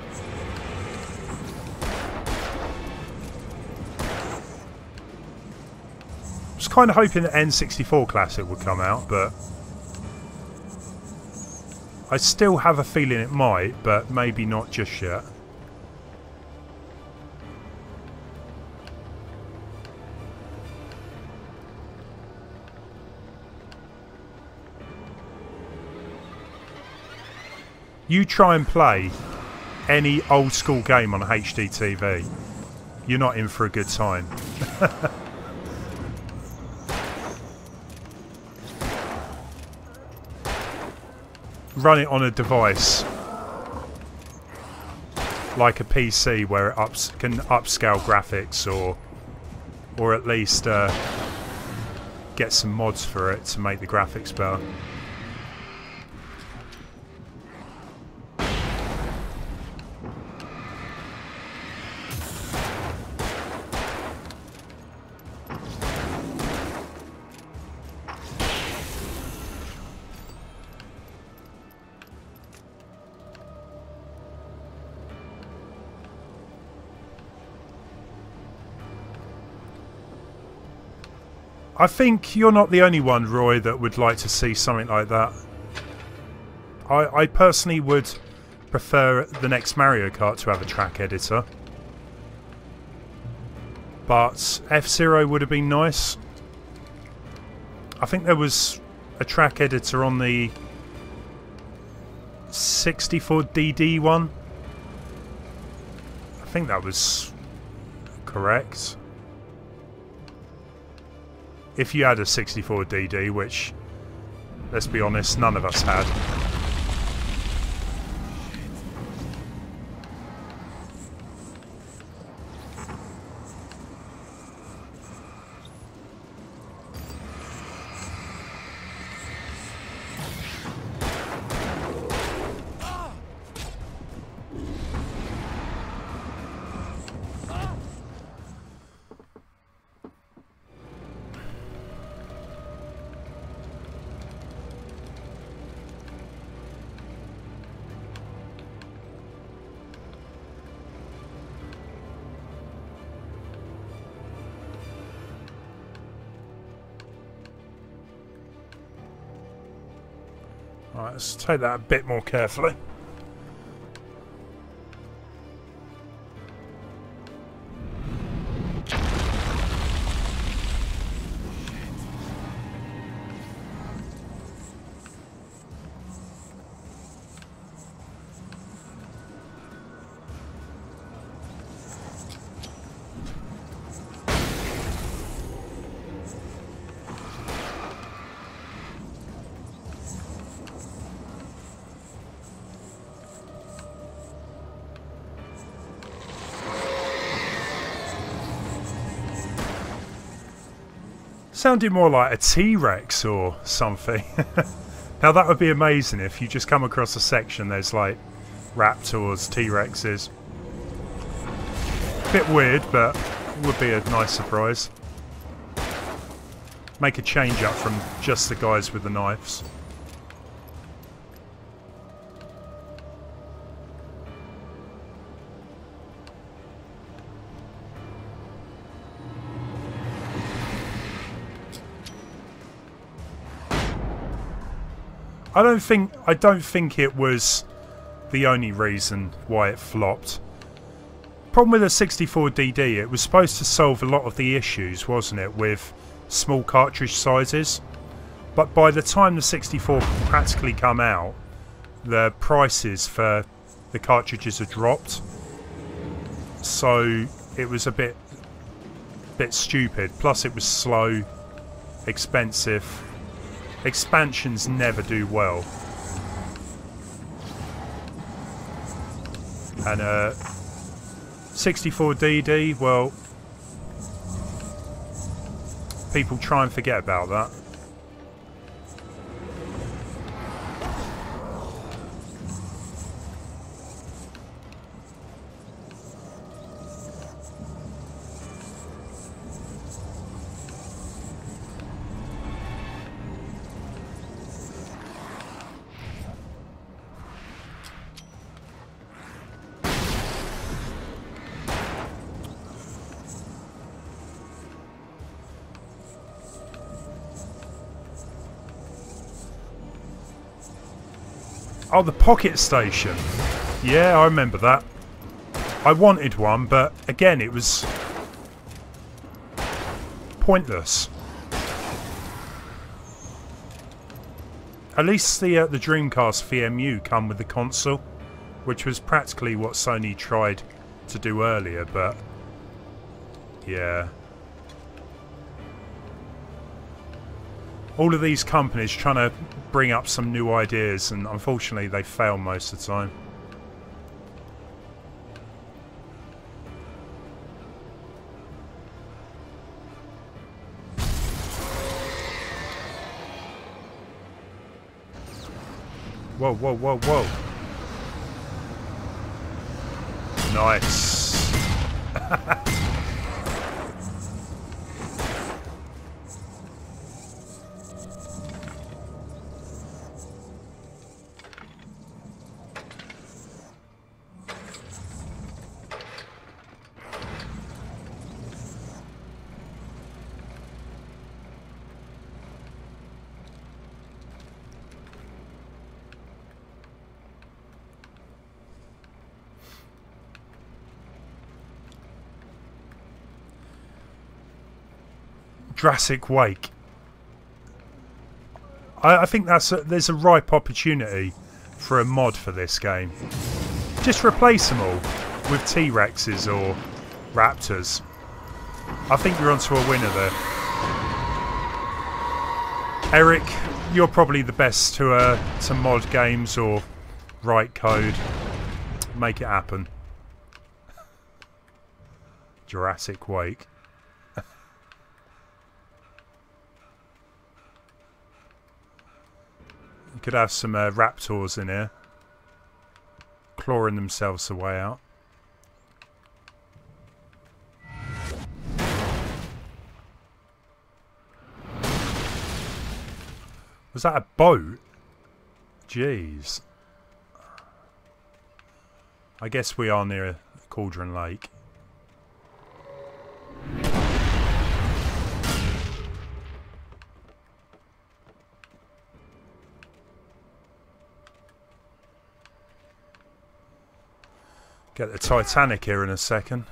I was kind of hoping that N64 Classic would come out, but I still have a feeling it might, but maybe not just yet. You try and play any old school game on HD TV, you're not in for a good time. Run it on a device like a PC where it can upscale graphics, or at least get some mods for it to make the graphics better. I think you're not the only one, Roy, that would like to see something like that. I personally would prefer the next Mario Kart to have a track editor. But F-Zero would have been nice. I think there was a track editor on the 64DD one. I think that was correct. If you had a 64DD, which, let's be honest, none of us had. Right, let's take that a bit more carefully. Sounded more like a T-Rex or something. Now that would be amazing if you just come across a section there's like raptors, T-Rexes. Bit weird, but would be a nice surprise. Make a change up from just the guys with the knives. I don't think it was the only reason why it flopped. Problem with the 64DD, it was supposed to solve a lot of the issues, wasn't it, with small cartridge sizes. But by the time the 64 practically come out, the prices for the cartridges had dropped. So it was a bit stupid. Plus it was slow, expensive. Expansions never do well. And 64DD, well, people try and forget about that. Oh, the pocket station. Yeah, I remember that. I wanted one, but again, it was pointless. At least the Dreamcast VMU come with the console, which was practically what Sony tried to do earlier, but yeah. All of these companies trying to bring up some new ideas, and unfortunately they fail most of the time. Whoa, whoa, whoa, whoa. Nice. Drtache Wake. I think there's a ripe opportunity for a mod for this game. Just replace them all with T-Rexes or Raptors. I think you're onto a winner there. Eric, you're probably the best to mod games or write code. Make it happen. Drtache Wake. You could have some raptors in here, clawing themselves the way out. Was that a boat? Jeez. I guess we are near Cauldron Lake. Get the Titanic here in a second.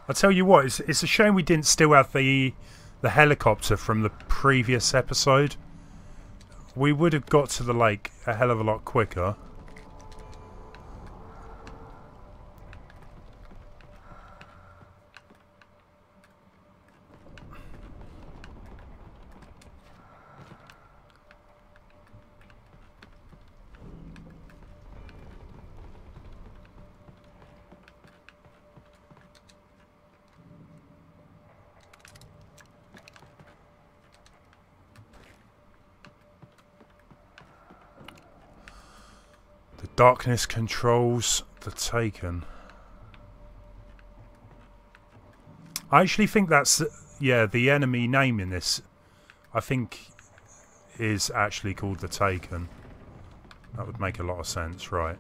I'll tell you what, it's a shame we didn't still have the helicopter from the previous episode. We would have got to the lake a hell of a lot quicker. Darkness controls the Taken. I actually think that's, yeah, the enemy name in this, I think, is actually called the Taken. That would make a lot of sense, right?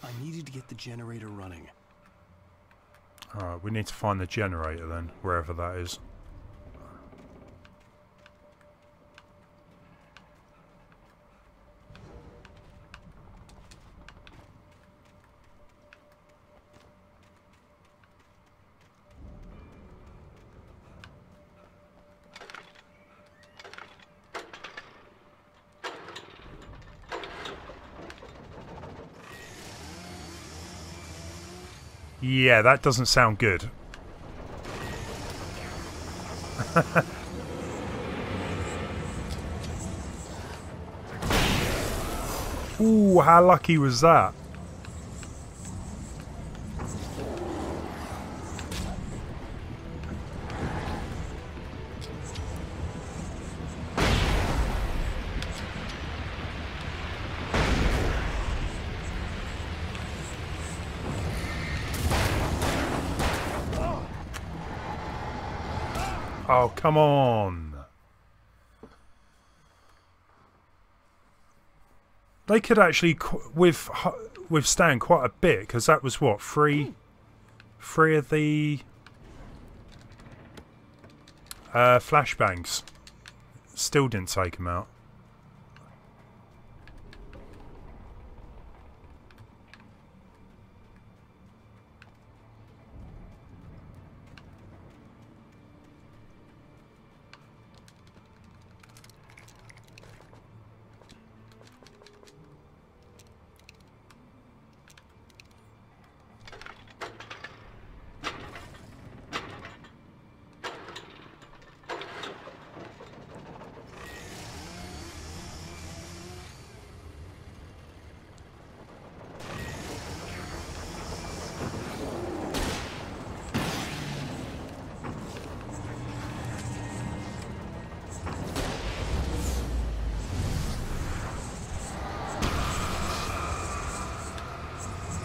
I needed to get the generator running. Alright, we need to find the generator then, wherever that is. Yeah, that doesn't sound good. Ooh, how lucky was that? Oh, come on. They could actually withstand quite a bit, because that was what, three of the flashbangs. Still didn't take them out.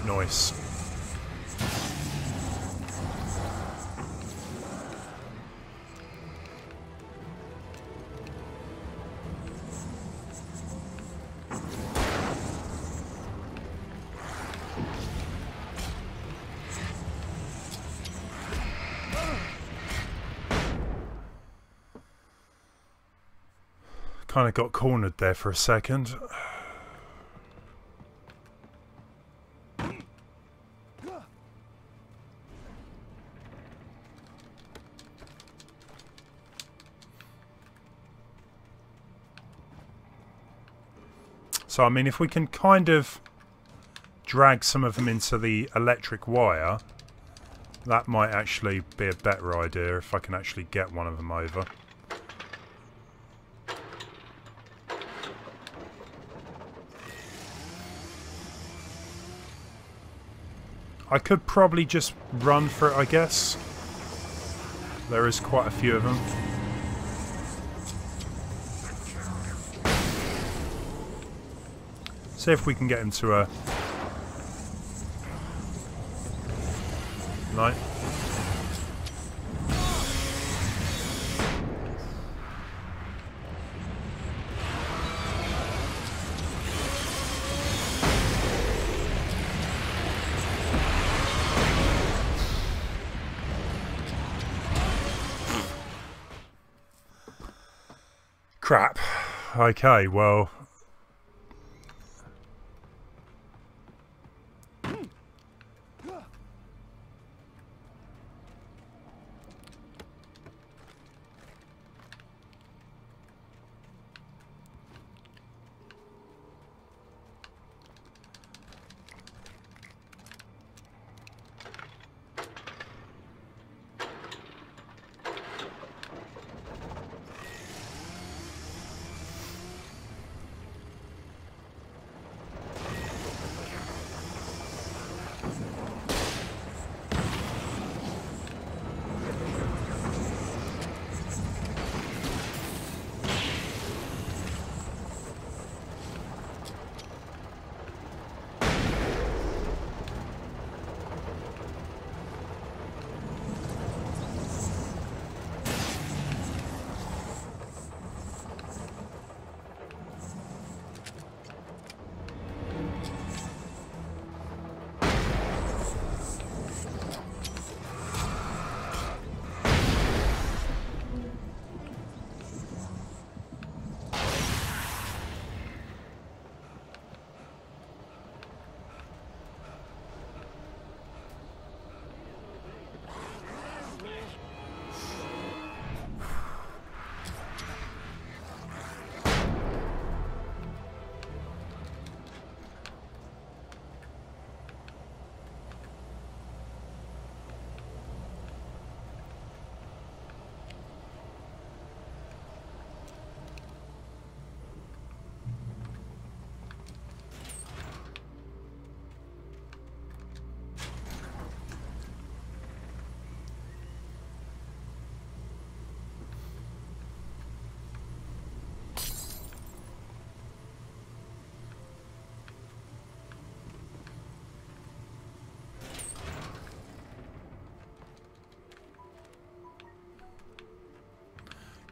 Nice. Kind of got cornered there for a second. So, I mean, if we can kind of drag some of them into the electric wire, that might actually be a better idea if I can actually get one of them over. I could probably just run for it, I guess. There is quite a few of them. See if we can get into a light. Crap. Okay, well.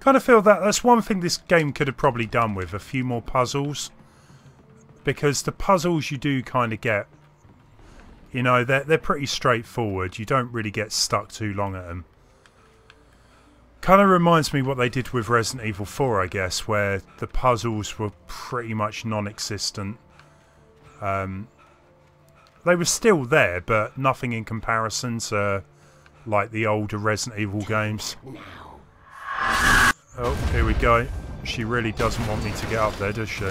Kind of feel that that's one thing this game could have probably done with a few more puzzles, because the puzzles you do kind of get, you know, they're pretty straightforward. You don't really get stuck too long at them. Kind of reminds me what they did with Resident Evil 4, I guess, where the puzzles were pretty much non-existent. They were still there, but nothing in comparison to like the older Resident Evil games. Oh, here we go. She really doesn't want me to get up there, does she?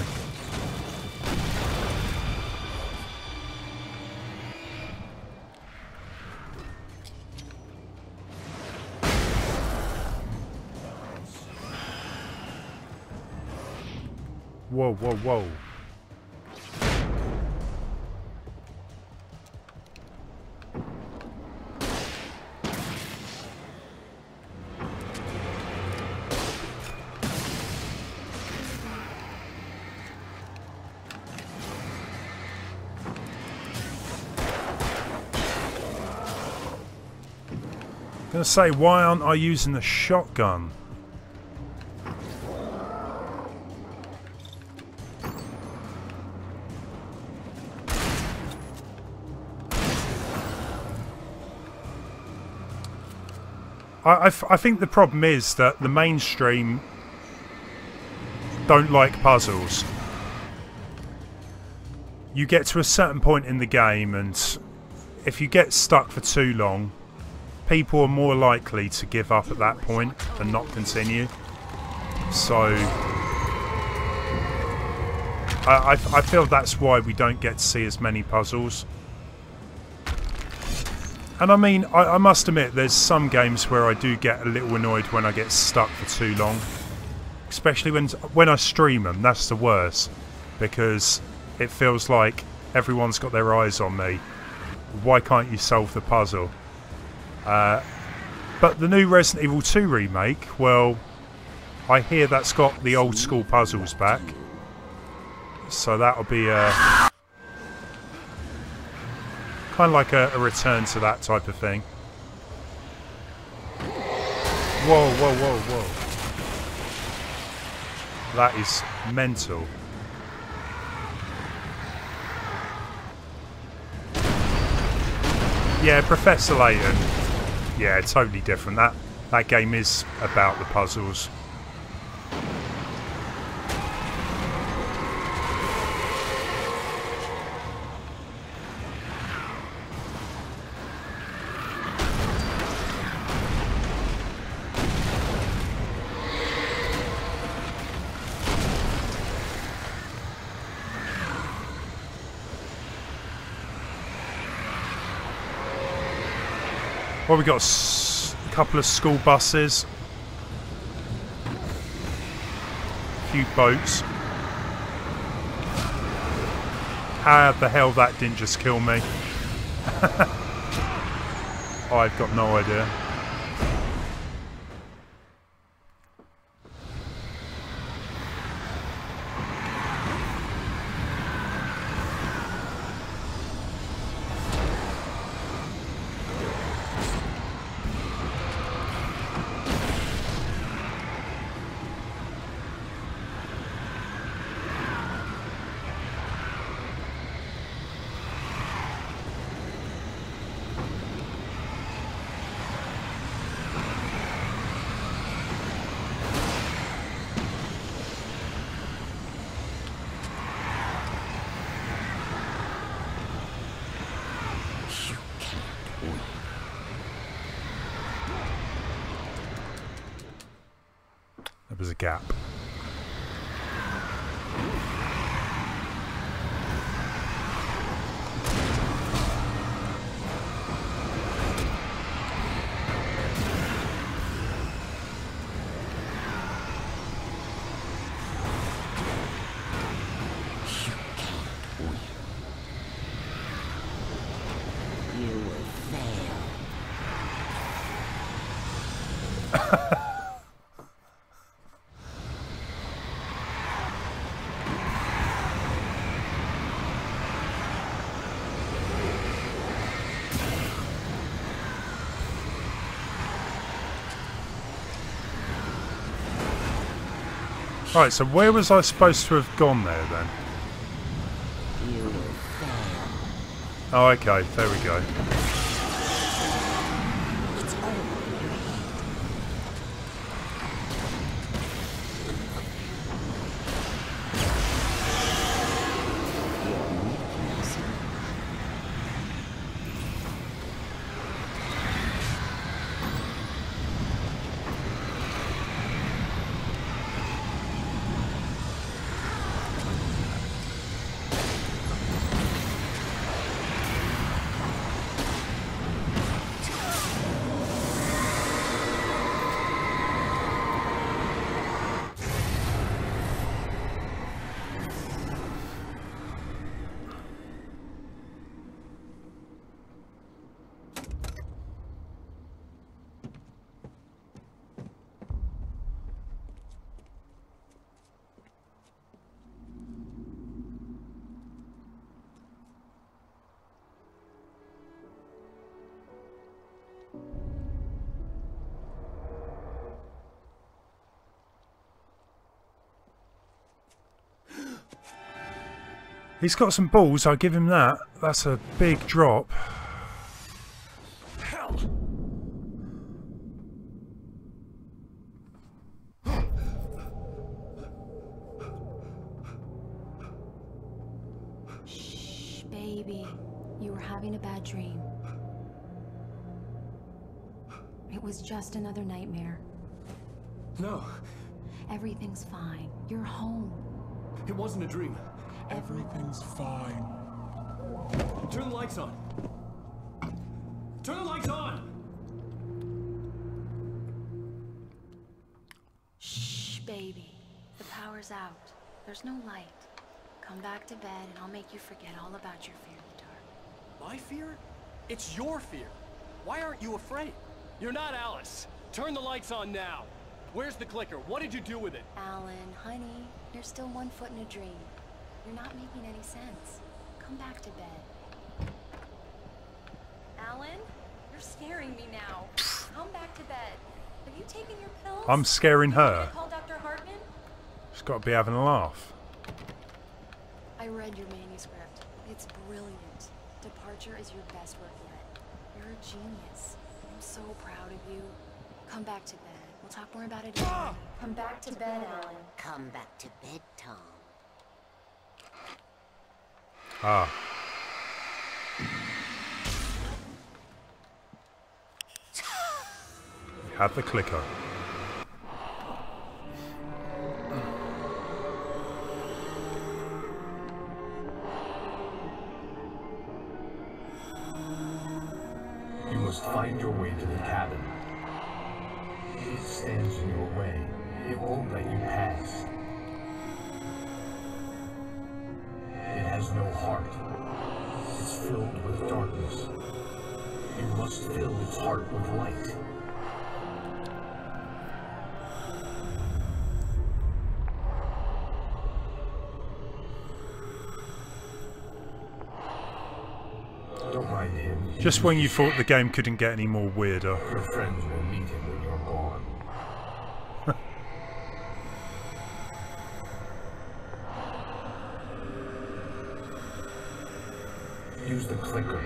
Whoa, whoa, whoa. I'm gonna say, why aren't I using the shotgun? I think the problem is that the mainstream don't like puzzles. You get to a certain point in the game, and if you get stuck for too long, people are more likely to give up at that point and not continue. So I feel that's why we don't get to see as many puzzles. And I mean, I must admit, there's some games where I do get a little annoyed when I get stuck for too long. Especially when I stream them, that's the worst. Because it feels like everyone's got their eyes on me. Why can't you solve the puzzle? But the new Resident Evil 2 remake, well, I hear that's got the old school puzzles back. So that'll be kind of like a return to that type of thing. Whoa, whoa, whoa, whoa. That is mental. Yeah, Professor Layton. Yeah, totally different. That game is about the puzzles. Well, we got a couple of school buses, a few boats. How the hell that didn't just kill me? I've got no idea. Was a gap. Right, so where was I supposed to have gone there then? You will fail. Oh, okay, there we go. It's over your head. Your weakness. He's got some balls, I'll give him that. That's a big drop. Hell! Shh, baby. You were having a bad dream. It was just another nightmare. No, Everything's fine. You're home. it wasn't a dream. Everything's fine. Turn the lights on. Turn the lights on! Shh, baby. The power's out. There's no light. Come back to bed and I'll make you forget all about your fear of the dark. My fear? It's your fear. Why aren't you afraid? You're not Alice. Turn the lights on now. Where's the clicker? What did you do with it? Alan, honey, you're still one foot in a dream. You're not making any sense. Come back to bed. Alan, you're scaring me now. Come back to bed. Have you taken your pills? I'm scaring You want me her. to call Dr. Hartman? She's got to be having a laugh. I read your manuscript. It's brilliant. Departure is your best work yet. You're a genius. I'm so proud of you. Come back to bed. We'll talk more about it in the morning. Come back to bed, Alan. Come back to bed, Tom. Ah. Have the clicker. You must find your way to the cabin. It stands in your way. It won't let you pass. It has no heart. It's filled with darkness. You must fill its heart with light. Don't mind him. Just when you thought the game couldn't get any more weirder. Your friends will meet him when you're gone. Use the clicker.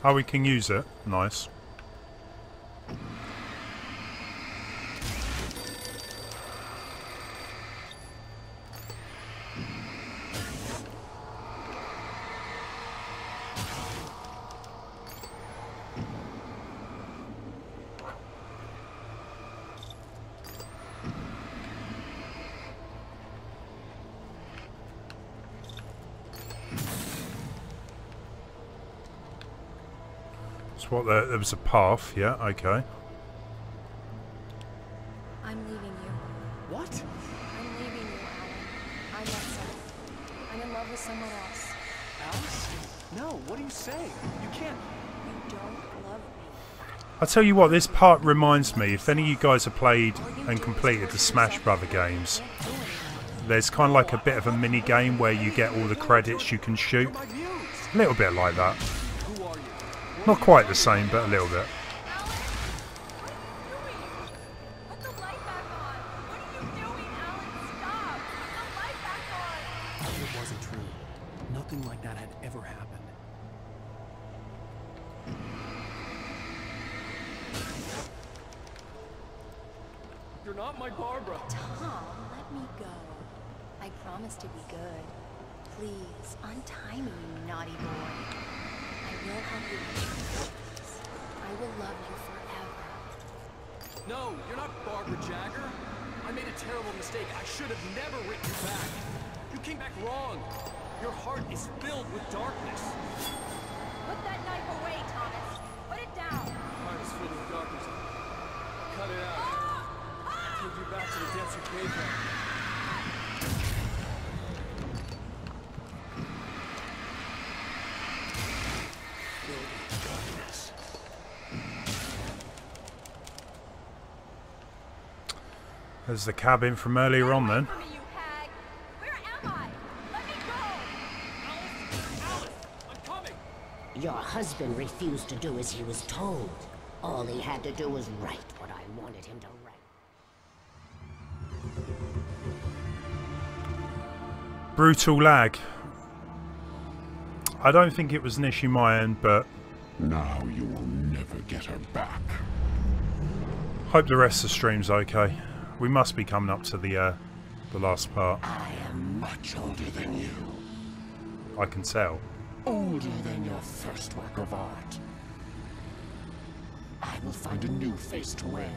Oh, we can use it. Nice. What, there was a path, yeah, okay. I'm leaving you. What? I'm leaving you, Allan. I met someone. I'm in love with someone else. Alice? No, what are you saying? You can't. You don't love me. I'll tell you what, this part reminds me, if any of you guys have played and completed the Smash Brother games, there's kind of like a bit of a mini game where you get all the credits you can shoot. A little bit like that. Who are you? Not quite the same, but a little bit. Put the light back on! What are you doing, Allan? Stop! Put the light back on! It wasn't true. Nothing like that had ever happened. You're not my Barbara. Tom, let me go. I promise to be good. Please, untie me, you naughty boy. I will help you with your dreams. I will love you forever. No, you're not Barbara Jagger. I made a terrible mistake. I should have never written you back. You came back wrong. Your heart is filled with darkness. Put that knife away, Thomas. Put it down. Heart is filled with darkness. Cut it out. Take you back to the depths of graveyard. Filled with darkness. There's the cabin from earlier on then. Where am I? Let me go! Alice! I'm coming! Your husband refused to do as he was told. All he had to do was write what I wanted him to write. Brutal lag. I don't think it was an issue my end, but Now you will never get her back. hope the rest of the stream's okay. We must be coming up to the last part. I am much older than you. I can tell. Older than your first work of art. I will find a new face to wear.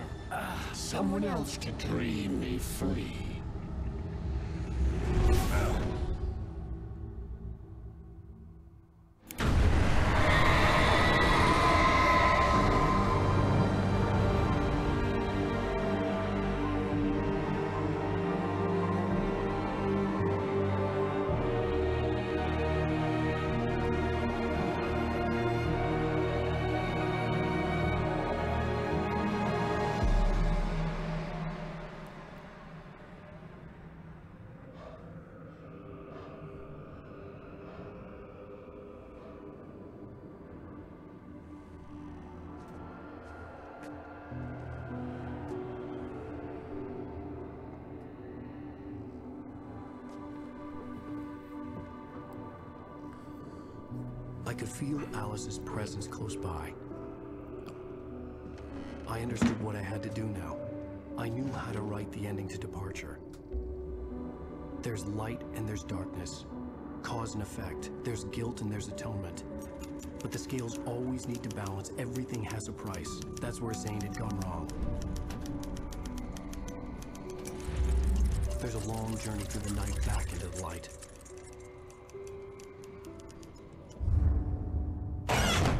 Someone else to dream me free. I could feel Alice's presence close by. I understood what I had to do now. I knew how to write the ending to Departure. There's light and there's darkness. Cause and effect. There's guilt and there's atonement. But the scales always need to balance. Everything has a price. That's where Zane had gone wrong. There's a long journey through the night back into the light.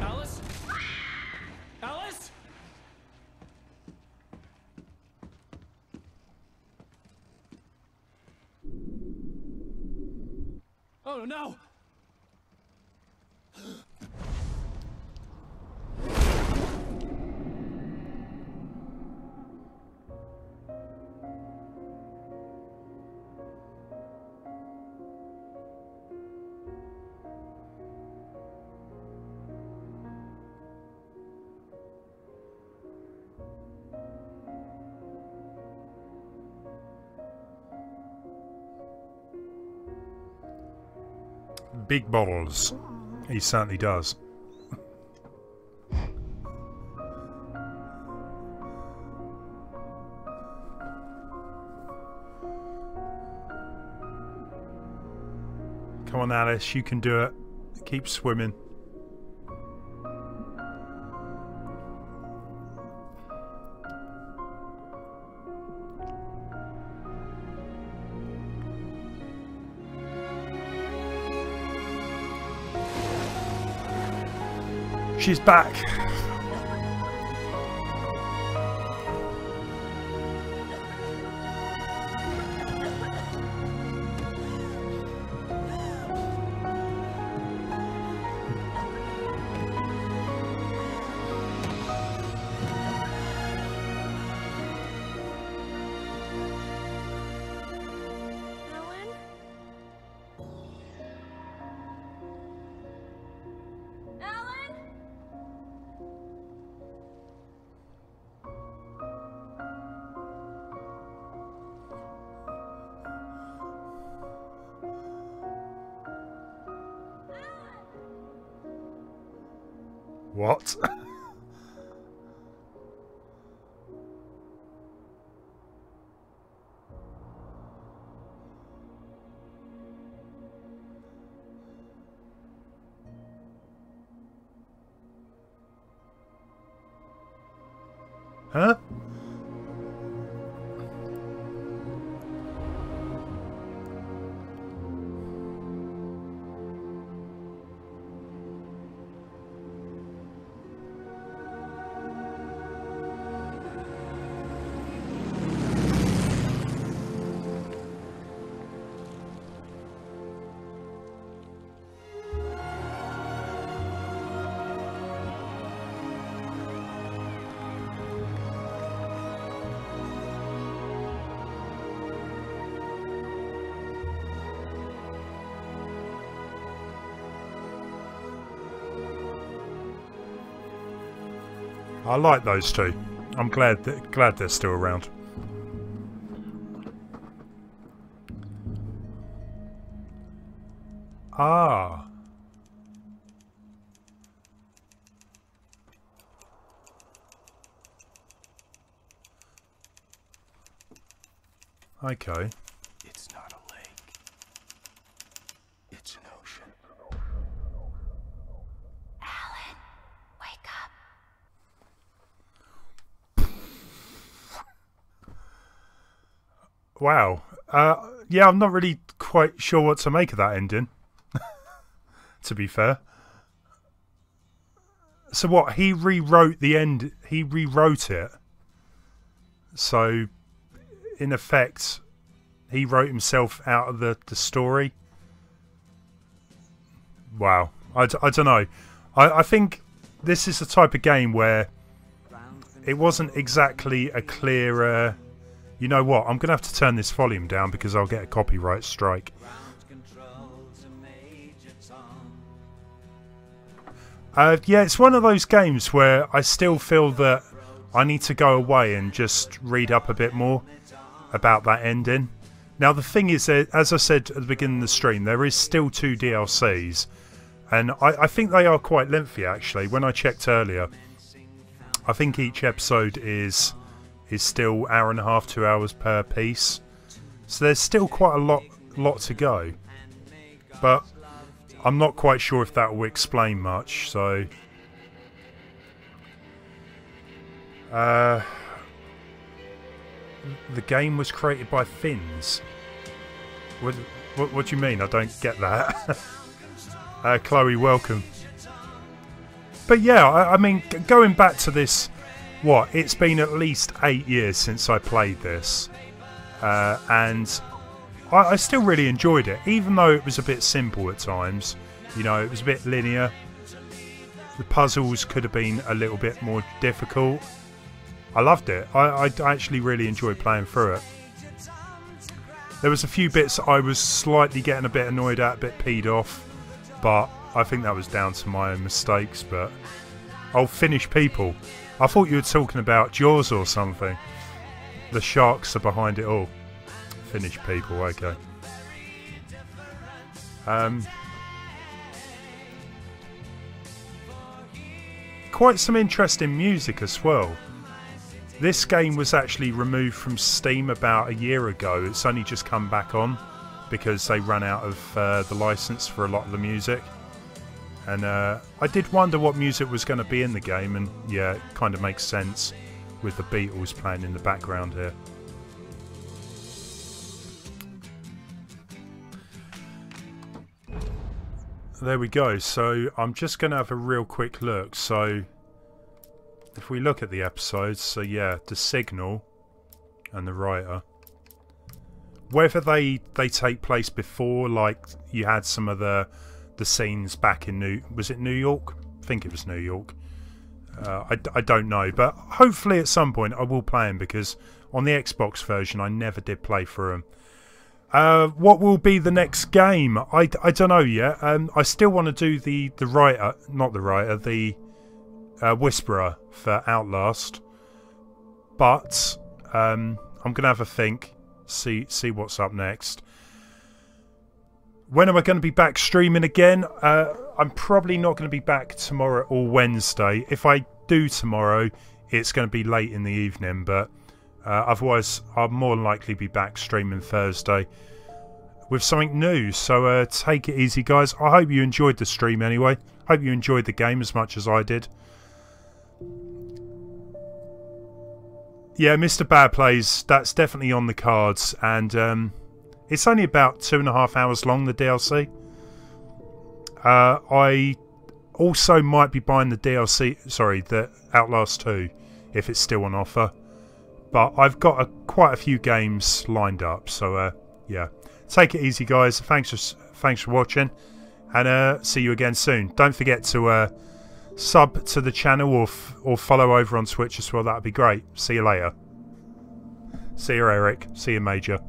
Alice? Alice? Oh no! Big balls. He certainly does. Come on, Alice, you can do it. Keep swimming. She's back. What? Huh? I like those two. I'm glad they're still around. Ah. Okay. It's not a lake. It's an ocean. Alan, wake up. Wow. Yeah, I'm not really quite sure what to make of that ending. To be fair. So what? He rewrote the end. He rewrote it. So, in effect, he wrote himself out of the story. Wow. I don't know. I think this is the type of game where it wasn't exactly a clear... you know what? I'm going to have to turn this volume down because I'll get a copyright strike. Yeah, it's one of those games where I still feel that I need to go away and just read up a bit more about that ending. Now, the thing is, as I said at the beginning of the stream, there is still 2 DLCs. And I think they are quite lengthy, actually. When I checked earlier, I think each episode is still hour and a half, 2 hours per piece. So there's still quite a lot to go. But I'm not quite sure if that will explain much, so... the game was created by Finns. What do you mean? I don't get that. Chloe, welcome. But yeah, I mean, going back to this... What? It's been at least 8 years since I played this. And I still really enjoyed it, even though it was a bit simple at times. You know, it was a bit linear. The puzzles could have been a little bit more difficult. I loved it. I actually really enjoyed playing through it. There was a few bits I was slightly getting a bit annoyed at, a bit peed off. But I think that was down to my own mistakes. But oh, Finnish people. I thought you were talking about Jaws or something. The sharks are behind it all. Finnish people, okay. Quite some interesting music as well. This game was actually removed from Steam about a year ago. It's only just come back on because they ran out of the license for a lot of the music. And I did wonder what music was going to be in the game, and yeah, it kind of makes sense with the Beatles playing in the background here. There we go. So I'm just going to have a real quick look. So if we look at the episodes, so yeah, The Signal and The Writer. Whether they take place before, like you had some of the scenes back in was it New York? I think it was New York. I don't know, but hopefully at some point I will play them, because on the Xbox version I never did play through them. What will be the next game? I don't know yet. I still want to do the writer, not the writer, the Whisperer for Outlast, but I'm gonna have a think, see what's up next. When am I going to be back streaming again? I'm probably not going to be back tomorrow or Wednesday. If I do tomorrow, it's going to be late in the evening, but otherwise I'll more than likely be back streaming Thursday with something new. So take it easy, guys. I hope you enjoyed the stream anyway. Hope you enjoyed the game as much as I did. Yeah, Mr. Bad Plays, that's definitely on the cards, and it's only about 2.5 hours long, the DLC. I also might be buying the DLC, sorry, the Outlast 2, if it's still on offer. But I've got quite a few games lined up, so yeah. Take it easy, guys. Thanks for watching, and see you again soon. Don't forget to sub to the channel or follow over on Twitch as well. That'd be great. See you later. See you, Eric. See you, Major.